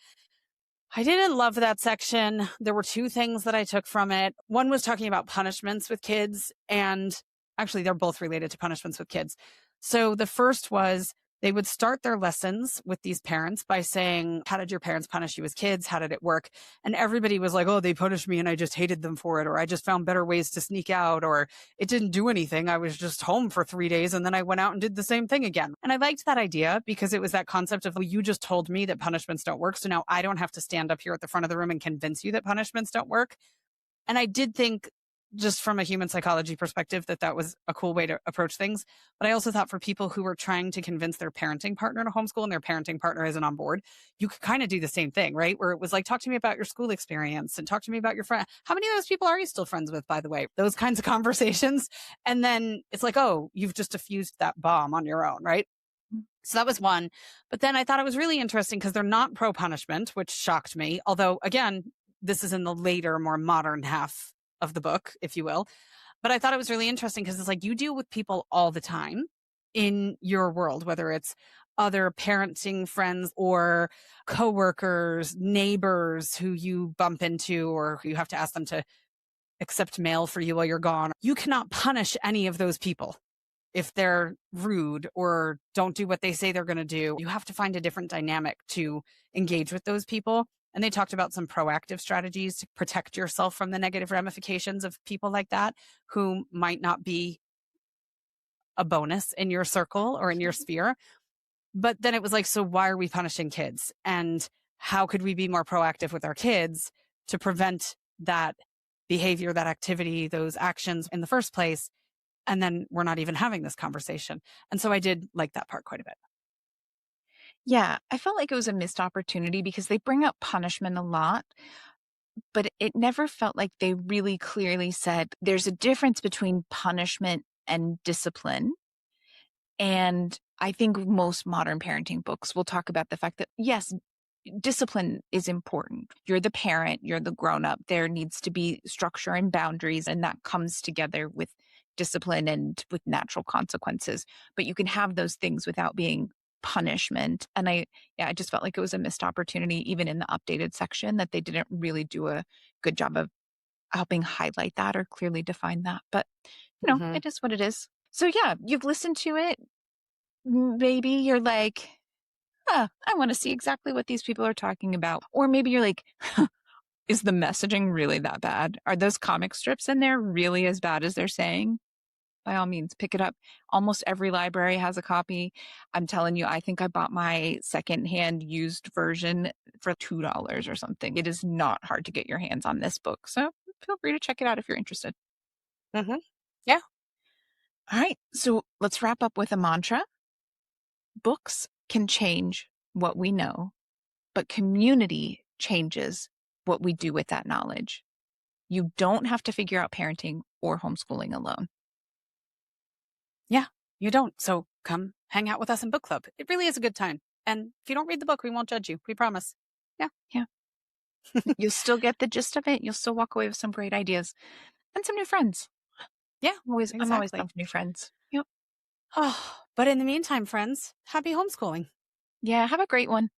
I didn't love that section. There were two things that I took from it. One was talking about punishments with kids, and actually they're both related to punishments with kids. So the first was they would start their lessons with these parents by saying, how did your parents punish you as kids? How did it work? And everybody was like, oh, they punished me and I just hated them for it. Or I just found better ways to sneak out, or it didn't do anything. I was just home for 3 days and then I went out and did the same thing again. And I liked that idea because it was that concept of, well, you just told me that punishments don't work. So now I don't have to stand up here at the front of the room and convince you that punishments don't work. And I did think, just from a human psychology perspective, that that was a cool way to approach things. But I also thought for people who were trying to convince their parenting partner to homeschool and their parenting partner isn't on board, you could kind of do the same thing, right? Where it was like, talk to me about your school experience and talk to me about your friend. How many of those people are you still friends with, by the way? Those kinds of conversations. And then it's like, oh, you've just diffused that bomb on your own, right? So that was one. But then I thought it was really interesting because they're not pro punishment, which shocked me. Although, again, this is in the later, more modern half of the book, if you will. But I thought it was really interesting because it's like you deal with people all the time in your world, whether it's other parenting friends or coworkers, neighbors who you bump into or who you have to ask them to accept mail for you while you're gone. You cannot punish any of those people if they're rude or don't do what they say they're going to do. You have to find a different dynamic to engage with those people. And they talked about some proactive strategies to protect yourself from the negative ramifications of people like that who might not be a bonus in your circle or in your sphere. But then it was like, so why are we punishing kids? And how could we be more proactive with our kids to prevent that behavior, that activity, those actions in the first place? And then we're not even having this conversation. And so I did like that part quite a bit. Yeah, I felt like it was a missed opportunity because they bring up punishment a lot, but it never felt like they really clearly said there's a difference between punishment and discipline. And I think most modern parenting books will talk about the fact that, yes, discipline is important. You're the parent, you're the grown up. There needs to be structure and boundaries, and that comes together with discipline and with natural consequences. But you can have those things without being punishment. And I just felt like it was a missed opportunity, even in the updated section, that they didn't really do a good job of helping highlight that or clearly define that. But, Hmm. it is what it is. So, yeah, you've listened to it. Maybe you're like, I want to see exactly what these people are talking about. Or maybe you're like, is the messaging really that bad? Are those comic strips in there really as bad as they're saying? By all means, pick it up. Almost every library has a copy. I'm telling you, I think I bought my secondhand used version for $2 or something. It is not hard to get your hands on this book. So feel free to check it out if you're interested. Hmm. Yeah. All right. So let's wrap up with a mantra. Books can change what we know, but community changes what we do with that knowledge. You don't have to figure out parenting or homeschooling alone. Yeah, you don't. So come hang out with us in book club. It really is a good time. And if you don't read the book, we won't judge you. We promise. Yeah. Yeah. You'll still get the gist of it. You'll still walk away with some great ideas and some new friends. Yeah, I'm always exactly. down for new friends. Yep. Oh, but in the meantime, friends, happy homeschooling. Yeah. Have a great one.